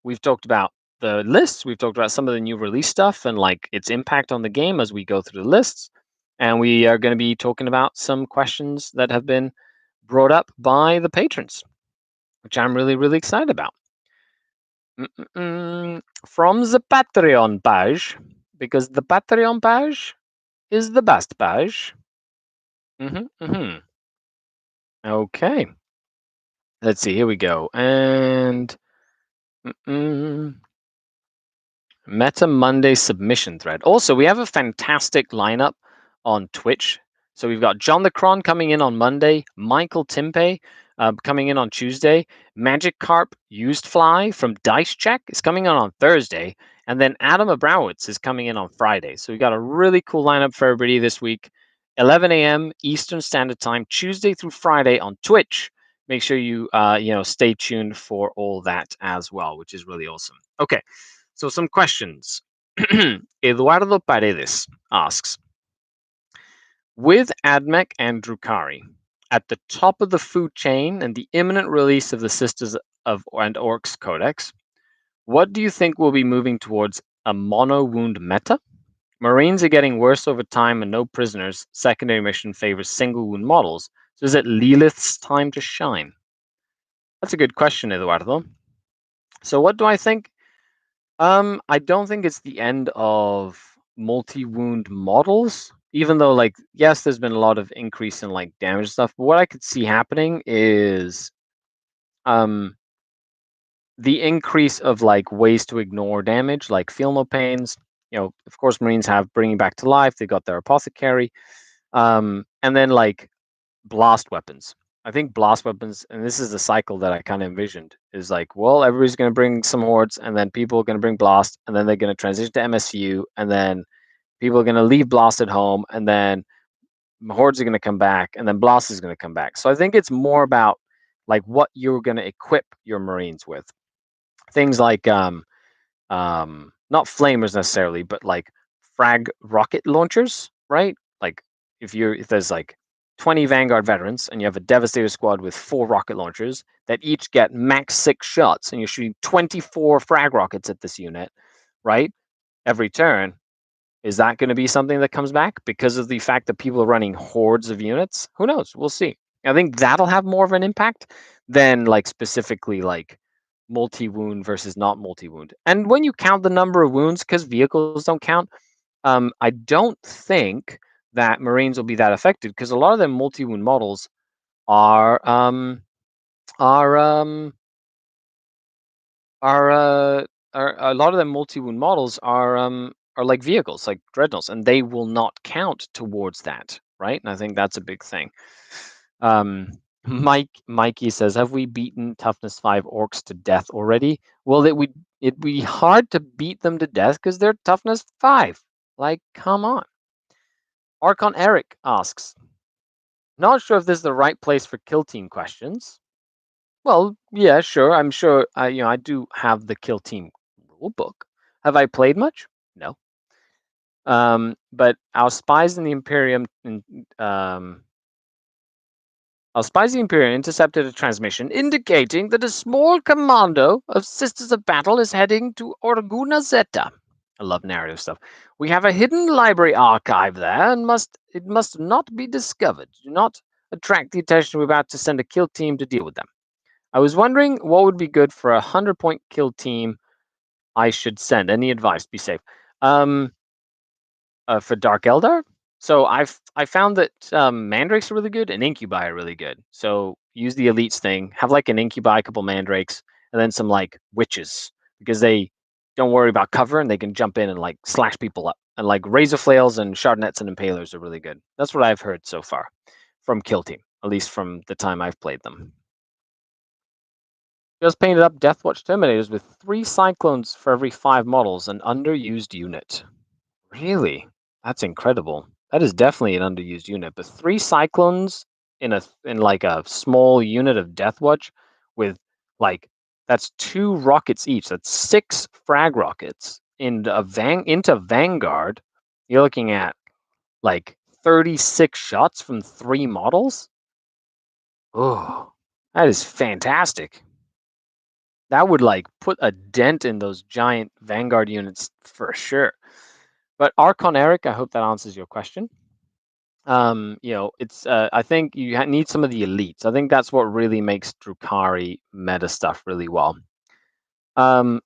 We've talked about the lists. We've talked about some of the new release stuff and like its impact on the game as we go through the lists. And we are going to be talking about some questions that have been brought up by the patrons, which I'm really, really excited about. From the Patreon page, because the Patreon page is the best page. Okay. Let's see. Here we go. And Meta Monday submission thread. Also, we have a fantastic lineup on Twitch. So we've got John the Cron coming in on Monday, Michael Timpe coming in on Tuesday, Magic Carp Used Fly from Dice Check is coming in on Thursday, and then Adam Abrowitz is coming in on Friday. So we got a really cool lineup for everybody this week. 11 a.m. Eastern Standard Time, Tuesday through Friday on Twitch. Make sure you stay tuned for all that as well, which is really awesome. Okay. So some questions. Eduardo Paredes asks, with AdMech and Drukari at the top of the food chain and the imminent release of the Sisters of and Orcs Codex, what do you think will be moving towards a mono wound meta? Marines are getting worse over time and no prisoners. Secondary mission favors single wound models. So is it Lilith's time to shine? That's a good question, Eduardo. So what do I think? I don't think it's the end of multi-wound models, even though, like, yes, there's been a lot of increase in like damage stuff. But what I could see happening is, the increase of like ways to ignore damage, like feel no pains. Of course, Marines have bringing back to life. They got their apothecary, and then like blast weapons. I think blast weapons, and this is the cycle that I kind of envisioned, is like, well, everybody's going to bring some hordes, and then people are going to bring blast, and then they're going to transition to MSU, and then people are going to leave blast at home, and then hordes are going to come back, and then blast is going to come back. So I think it's more about like what you're going to equip your Marines with. Things like not flamers necessarily, but like frag rocket launchers, right? Like if there's like 20 Vanguard veterans and you have a Devastator squad with 4 rocket launchers that each get max 6 shots and you're shooting 24 frag rockets at this unit, right? Every turn, is that going to be something that comes back because of the fact that people are running hordes of units? Who knows? We'll see. I think that'll have more of an impact than like specifically like multi-wound versus not multi-wound. And when you count the number of wounds, because vehicles don't count, I don't think that Marines will be that affected because a lot of them multi-wound models are a lot of them multi-wound models are like vehicles, like dreadnoughts, and they will not count towards that, right? And I think that's a big thing. Mikey says, "Have we beaten toughness 5 orcs to death already?" Well, it'd be hard to beat them to death because they're toughness 5. Like, come on. Archon Eric asks, "Not sure if this is the right place for kill team questions." Well, yeah, sure. I'm sure. I do have the kill team rule book. Have I played much? No. But our spies in the Imperium, intercepted a transmission indicating that a small commando of Sisters of Battle is heading to Orguna Zeta. I love narrative stuff. We have a hidden library archive there, and it must not be discovered. Do not attract the attention. We're about to send a kill team to deal with them. I was wondering what would be good for a 100-point kill team I should send. Any advice? Be safe. For Dark Eldar. So I found that Mandrakes are really good and Incubi are really good. So use the elites thing. Have like an Incubi, a couple Mandrakes, and then some like witches because they don't worry about cover and they can jump in and like slash people up. And like razor flails and shardnets and impalers are really good. That's what I've heard so far from Kill Team, at least from the time I've played them. Just painted up Deathwatch Terminators with 3 Cyclones for every 5 models, an underused unit. Really? That's incredible. That is definitely an underused unit. But 3 Cyclones in like a small unit of Deathwatch with like that's 2 rockets each. That's 6 frag rockets into Vanguard. You're looking at like 36 shots from 3 models. Oh, that is fantastic. That would like put a dent in those giant Vanguard units for sure. But Archon Eric, I hope that answers your question. It's I think you need some of the elites. I think that's what really makes Drukhari meta stuff really well. Um,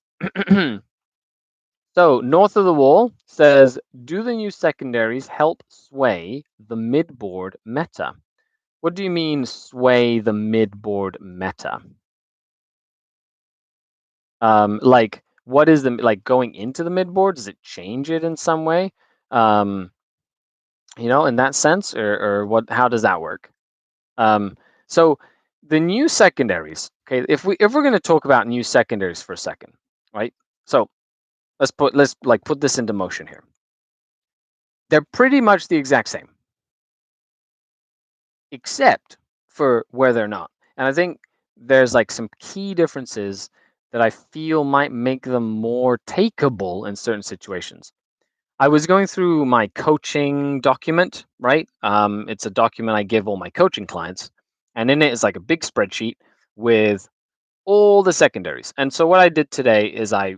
so North of the Wall says, do the new secondaries help sway the midboard meta? What do you mean sway the midboard meta? Like what is the like going into the midboard? Does it change it in some way? Um, in that sense, or what? How does that work? So the new secondaries. Okay, if we're going to talk about new secondaries for a second, right? So let's like put this into motion here. They're pretty much the exact same, except for where they're not. And I think there's like some key differences that I feel might make them more takeable in certain situations. I was going through my coaching document, right? It's a document I give all my coaching clients, and in it is like a big spreadsheet with all the secondaries. And so what I did today is I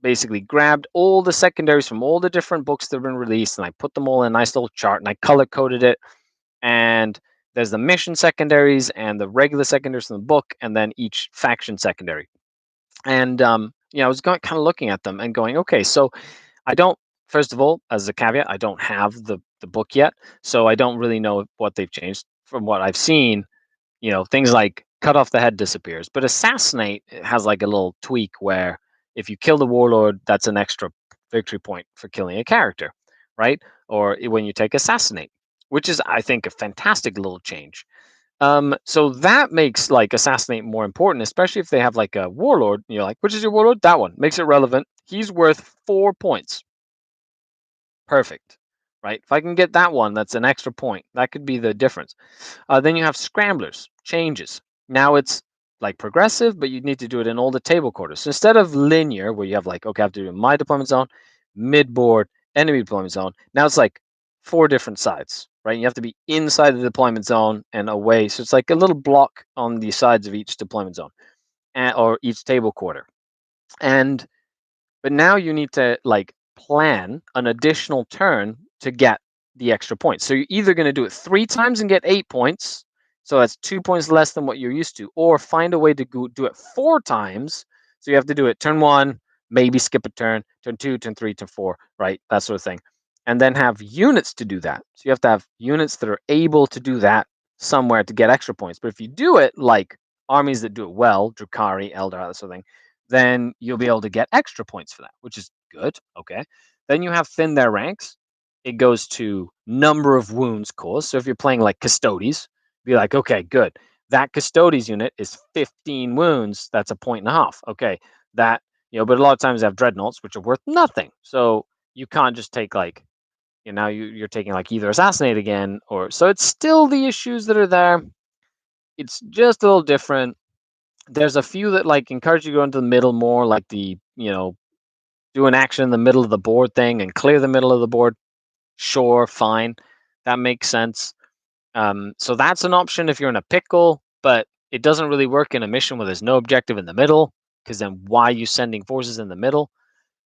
basically grabbed all the secondaries from all the different books that have been released, and I put them all in a nice little chart, and I color coded it. And there's the mission secondaries and the regular secondaries from the book, and then each faction secondary. And I was kind of looking at them and going, okay, so I don't. First of all, as a caveat, I don't have the book yet, so I don't really know what they've changed. From what I've seen, things like cut off the head disappears, but assassinate has like a little tweak where if you kill the warlord, that's an extra victory point for killing a character, right? Or when you take assassinate, which is I think a fantastic little change. So that makes like assassinate more important, especially if they have like a warlord. You're like, which is your warlord? That one makes it relevant. He's worth 4 points. Perfect, right? If I can get that one, that's an extra point. That could be the difference. Then you have scramblers, changes. Now it's like progressive, but you need to do it in all the table quarters. So instead of linear, where you have like, okay, I have to do my deployment zone, mid board, enemy deployment zone. Now it's like 4 different sides, right? You have to be inside the deployment zone and away. So it's like a little block on the sides of each deployment zone or each table quarter. But now you need to like plan an additional turn to get the extra points. So you're either going to do it 3 times and get 8 points. So that's 2 points less than what you're used to, or find a way to do it 4 times. So you have to do it turn 1, maybe skip a turn 2, turn 3, turn 4, right? That sort of thing. And then have units to do that. So you have to have units that are able to do that somewhere to get extra points. But if you do it like armies that do it well, Drukhari, Eldar, that sort of thing, then you'll be able to get extra points for that, which is good. Okay. Then you have thin their ranks. It goes to number of wounds caused. So if you're playing like Custodes, be like, okay, good. That Custodes unit is 15 wounds. That's a point and a half. Okay. That, but a lot of times they have dreadnoughts, which are worth nothing. So you can't just take like, now you're taking like either assassinate again or so it's still the issues that are there. It's just a little different. There's a few that like encourage you to go into the middle more, like the do an action in the middle of the board thing and clear the middle of the board. Sure, fine, that makes sense. So that's an option if you're in a pickle, but it doesn't really work in a mission where there's no objective in the middle, because then why are you sending forces in the middle?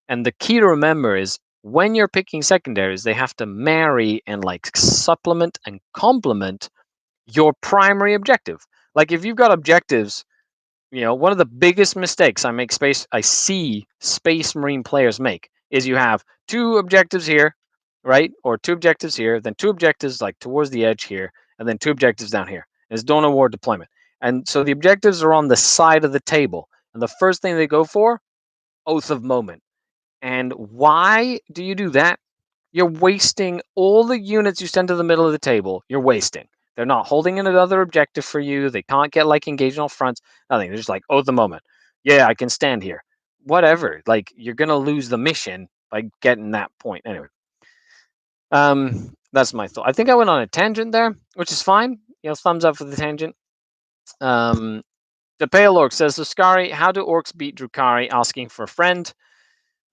And the key to remember is when you're picking secondaries, they have to marry and like supplement and complement your primary objective. Like if you've got objectives, one of the biggest mistakes I see Space Marine players make is you have 2 objectives here, right? Or 2 objectives here, then 2 objectives like towards the edge here, and then 2 objectives down here. It's don't award deployment. And so the objectives are on the side of the table. And the first thing they go for, Oath of Moment. And why do you do that? You're wasting all the units you send to the middle of the table. You're wasting. They're not holding another objective for you. They can't get like engaged on fronts. Nothing. They're just like, oh, the moment. Yeah, I can stand here. Whatever. Like you're gonna lose the mission by getting that point. Anyway, that's my thought. I think I went on a tangent there, which is fine. Thumbs up for the tangent. The Pale Orc says, so Skari, how do orcs beat Drukhari? Asking for a friend.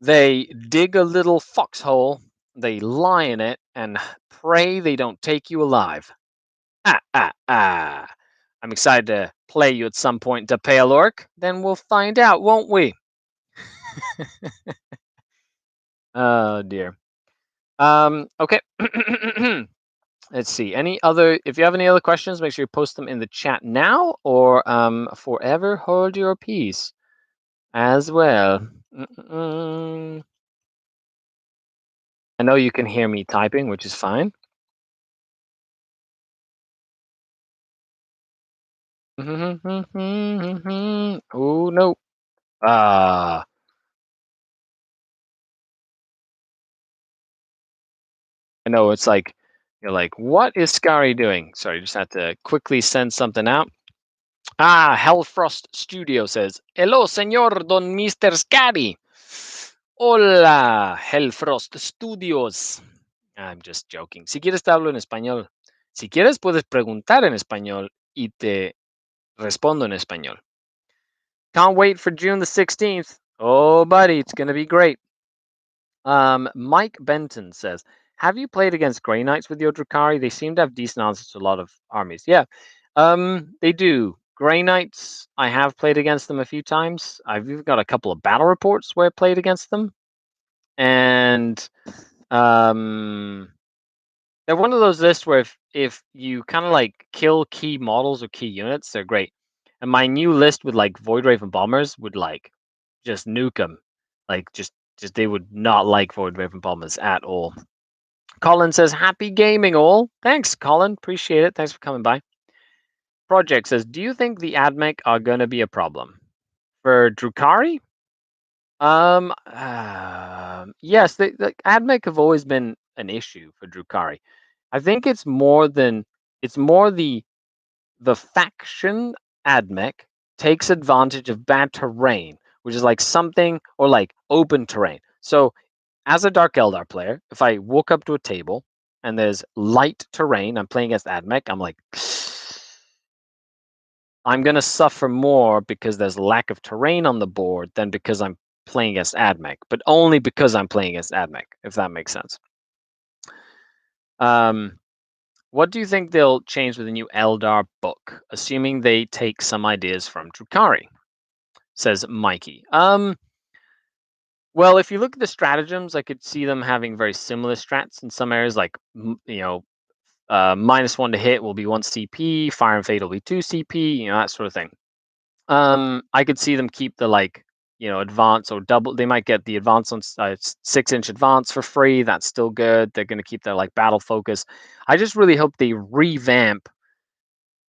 They dig a little foxhole, they lie in it, and pray they don't take you alive. Ah, ah, ah. I'm excited to play you at some point, to Pale Orc. Then we'll find out, won't we? Oh dear. Okay. Let's see. Any other? If you have any other questions, make sure you post them in the chat now, or forever hold your peace as well. I know you can hear me typing, which is fine. Oh no. Ah. I know it's like you're like, what is Skari doing? Sorry, just had to quickly send something out. Ah, Hellfrost Studio says, hello, señor Don Mr. Skari. Hola, Hellfrost Studios. I'm just joking. Si quieres te hablo en español. Si quieres puedes preguntar en español y te respondo en español. Can't wait for June the 16th. Oh, buddy, it's going to be great. Mike Benton says, have you played against Grey Knights with your Drukhari? They seem to have decent answers to a lot of armies. Yeah, they do. Grey Knights, I have played against them a few times. I've even got a couple of battle reports where I played against them. And they're one of those lists where if you kind of like kill key models or key units, they're great. And my new list with like Void Raven bombers would like just nuke them, like just they would not like Void Raven bombers at all. Colin says, "Happy gaming, all." Thanks, Colin. Appreciate it. Thanks for coming by. Project says, "Do you think the AdMech are going to be a problem for Drukhari?" Yes, the AdMech have always been an issue for Drukhari. I think it's more the faction AdMech takes advantage of bad terrain, which is like something or like open terrain. So as a Dark Eldar player, if I walk up to a table and there's light terrain, I'm playing against AdMech, I'm like, I'm gonna suffer more because there's lack of terrain on the board than because I'm playing against AdMech, but only because I'm playing against AdMech, if that makes sense. What do you think they'll change with the new Eldar book, assuming they take some ideas from Drukhari? Says Mikey. Well, if you look at the stratagems, I could see them having very similar strats in some areas, like -1 to hit will be 1 CP, fire and fade will be 2 CP, that sort of thing. I could see them keep the advance or double. They might get the advance on 6-inch advance for free. That's still good. They're going to keep their like battle focus. I just really hope they revamp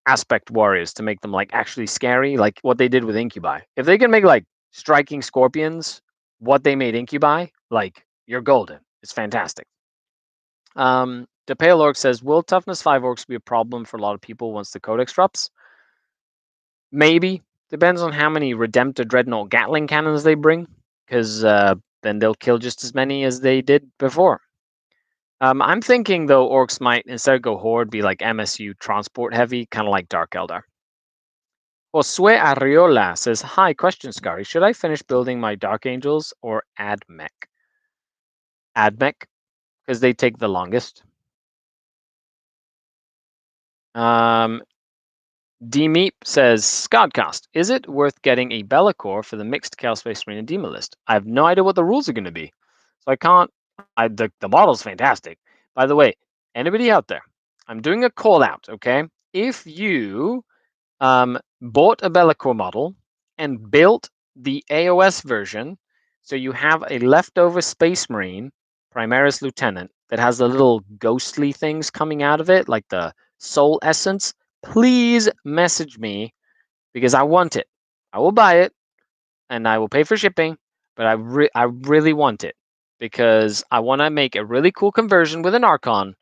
aspect warriors to make them like actually scary, like what they did with Incubi. If they can make like striking scorpions what they made Incubi, like you're golden. It's fantastic. The Pale Orc says, will toughness 5 orcs be a problem for a lot of people once the codex drops? Maybe. Depends on how many Redemptor Dreadnought Gatling cannons they bring, because then they'll kill just as many as they did before. I'm thinking, though, orcs might, instead of go Horde, be like MSU transport heavy, kind of like Dark Eldar. Josue Arriola says, hi, question, Skari. Should I finish building my Dark Angels or AdMech? AdMech, because they take the longest. D-Meep says, SkaredCast, is it worth getting a Bellacore for the mixed Chaos Space Marine and Demon list? I have no idea what the rules are going to be. So I can't... the model's fantastic. By the way, anybody out there, I'm doing a call out, okay? If you bought a Bellacore model and built the AOS version, so you have a leftover Space Marine, Primaris Lieutenant, that has the little ghostly things coming out of it, like the soul essence, please message me because I want it. I will buy it and I will pay for shipping, but I really want it because I want to make a really cool conversion with an Archon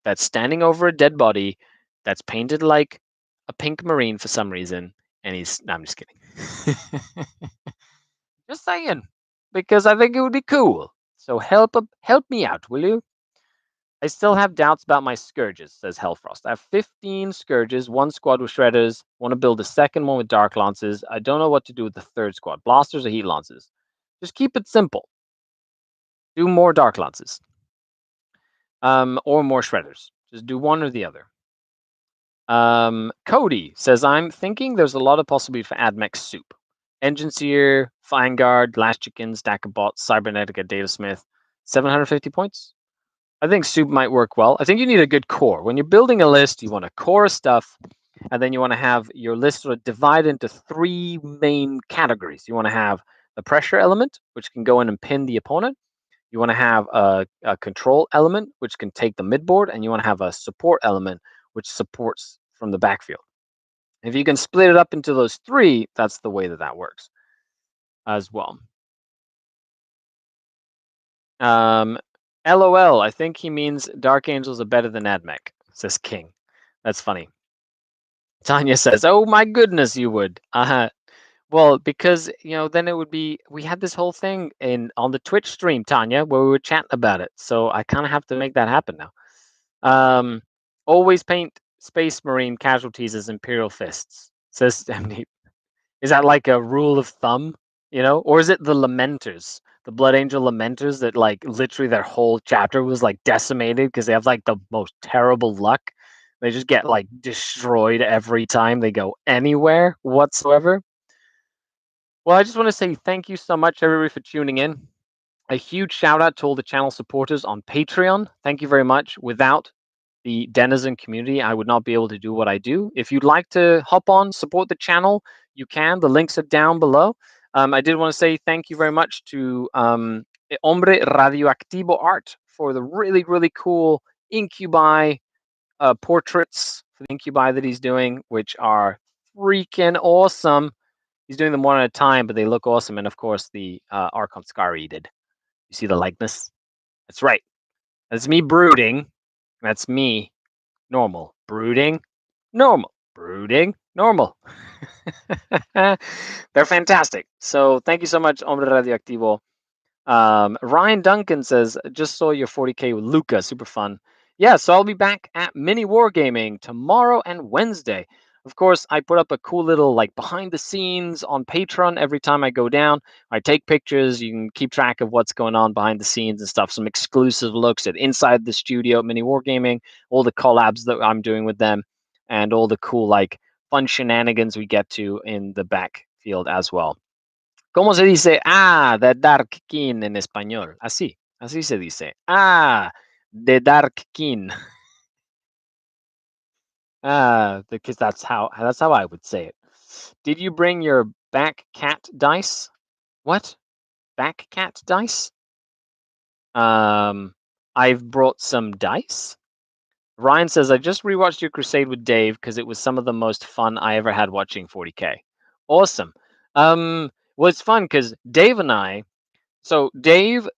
that's standing over a dead body that's painted like a pink marine for some reason, and he's... No, I'm just kidding. Just saying, because I think it would be cool. So help me out, will you? I still have doubts about my Scourges, says Hellfrost. I have 15 Scourges, 1 squad with Shredders, want to build a second one with Dark Lances. I don't know what to do with the third squad, Blasters or Heat Lances. Just keep it simple. Do more Dark Lances. Or more Shredders. Just do one or the other. Cody says, I'm thinking there's a lot of possibility for AdMech Soup. Engine Seer, Fine Guard, Last Chicken, Stack of Bots, Cybernetica, Datasmith, 750 points. I think Soup might work well. I think you need a good core. When you're building a list, you want a core of stuff, and then you want to have your list sort of divided into three main categories. You want to have the pressure element, which can go in and pin the opponent. You want to have a control element, which can take the midboard, and you want to have a support element, which supports from the backfield. If you can split it up into those three, that's the way that that works as well. LOL, I think he means Dark Angels are better than AdMech, says King. That's funny. Tanya says, oh my goodness, you would. Well, because, then it would be, we had this whole thing on the Twitch stream, Tanya, where we were chatting about it. So I kind of have to make that happen now. Always paint Space Marine casualties as Imperial Fists, says MD. Is that like a rule of thumb, or is it the Lamenters, the Blood Angel Lamenters that like literally their whole chapter was like decimated because they have like the most terrible luck? They just get like destroyed every time they go anywhere whatsoever. Well, I just want to say thank you so much, everybody, for tuning in. A huge shout out to all the channel supporters on Patreon. Thank you very much. Without the Denizen community, I would not be able to do what I do. If you'd like to hop on, support the channel, you can. The links are down below. I did want to say thank you very much to Hombre Radioactivo Art for the really, really cool Incubi portraits for the Incubi that he's doing, which are freaking awesome. He's doing them one at a time, but they look awesome. And of course, the Archon Skari did. You see the likeness? That's right. That's me brooding. That's me normal. Brooding, normal. Brooding, normal. They're fantastic. So thank you so much, Hombre Radioactivo. Ryan Duncan says, just saw your 40K with Luca. Super fun. Yeah, so I'll be back at Mini Wargaming tomorrow and Wednesday. Of course, I put up a cool little like behind the scenes on Patreon every time I go down. I take pictures. You can keep track of what's going on behind the scenes and stuff. Some exclusive looks at inside the studio at Mini Wargaming, all the collabs that I'm doing with them, and all the cool like fun shenanigans we get to in the backfield as well. ¿Cómo se dice? Ah, the Dark King en español. Así se dice. Ah, the Dark King. Because that's how I would say it. Did you bring your back cat dice? What? Back cat dice? I've brought some dice. Ryan says, I just rewatched your Crusade with Dave because it was some of the most fun I ever had watching 40K. Awesome. Well, it's fun because Dave and I, so Dave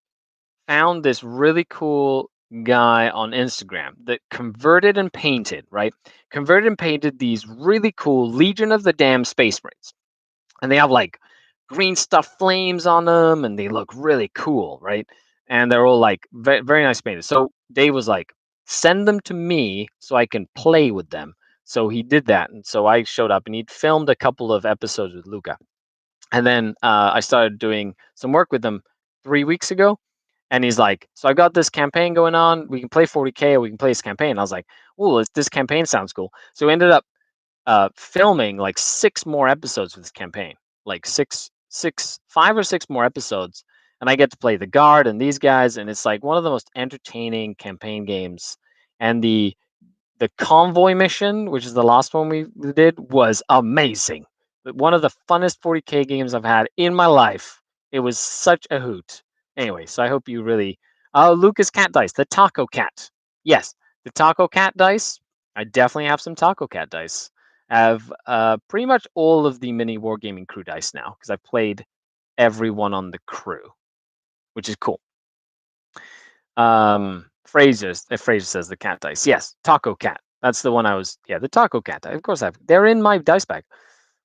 found this really cool guy on Instagram that converted and painted, right? Converted and painted these really cool Legion of the Damned Space Marines. And they have like green stuff flames on them and they look really cool, right? And they're all like very, very nice painted. So Dave was like, send them to me so I can play with them. So he did that. And so I showed up and he'd filmed a couple of episodes with Luca. And then I started doing some work with them 3 weeks ago. And he's like, so I got this campaign going on. We can play 40K or we can play this campaign. I was like, oh, this campaign sounds cool. So we ended up filming like 6 more episodes of this campaign, like 5 or 6 more episodes. And I get to play the guard and these guys. And it's like one of the most entertaining campaign games. And the convoy mission, which is the last one we did, was amazing. One of the funnest 40K games I've had in my life. It was such a hoot. Anyway, so I hope you really. Lucas Cat dice, the Taco Cat. Yes, the Taco Cat dice. I definitely have some Taco Cat dice. I have pretty much all of the mini wargaming crew dice now because I've played everyone on the crew, which is cool. Fraser says the cat dice. Yes, Taco Cat. That's the one I was. Yeah, the Taco Cat. Of course, they're in my dice bag.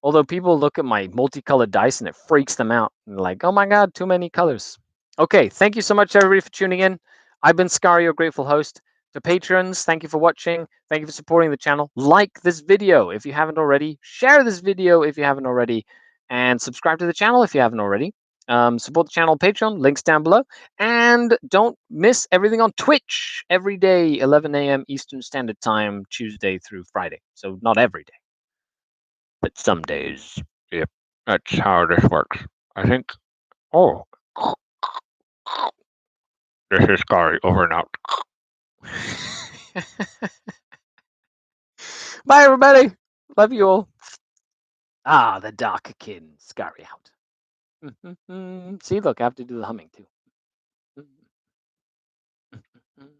Although people look at my multicolored dice and it freaks them out. And like, oh my god, too many colors. Okay, thank you so much, everybody, for tuning in. I've been Skari, your grateful host. To patrons, thank you for watching. Thank you for supporting the channel. Like this video if you haven't already. Share this video if you haven't already. And subscribe to the channel if you haven't already. Support the channel Patreon, links down below. And don't miss everything on Twitch every day, 11 a.m. Eastern Standard Time, Tuesday through Friday. So not every day, but some days. Yep, that's how this works. I think. Oh, this is Skari, over and out. Bye, everybody. Love you all. Ah, the dark kin, Skari out. See, look, I have to do the humming too.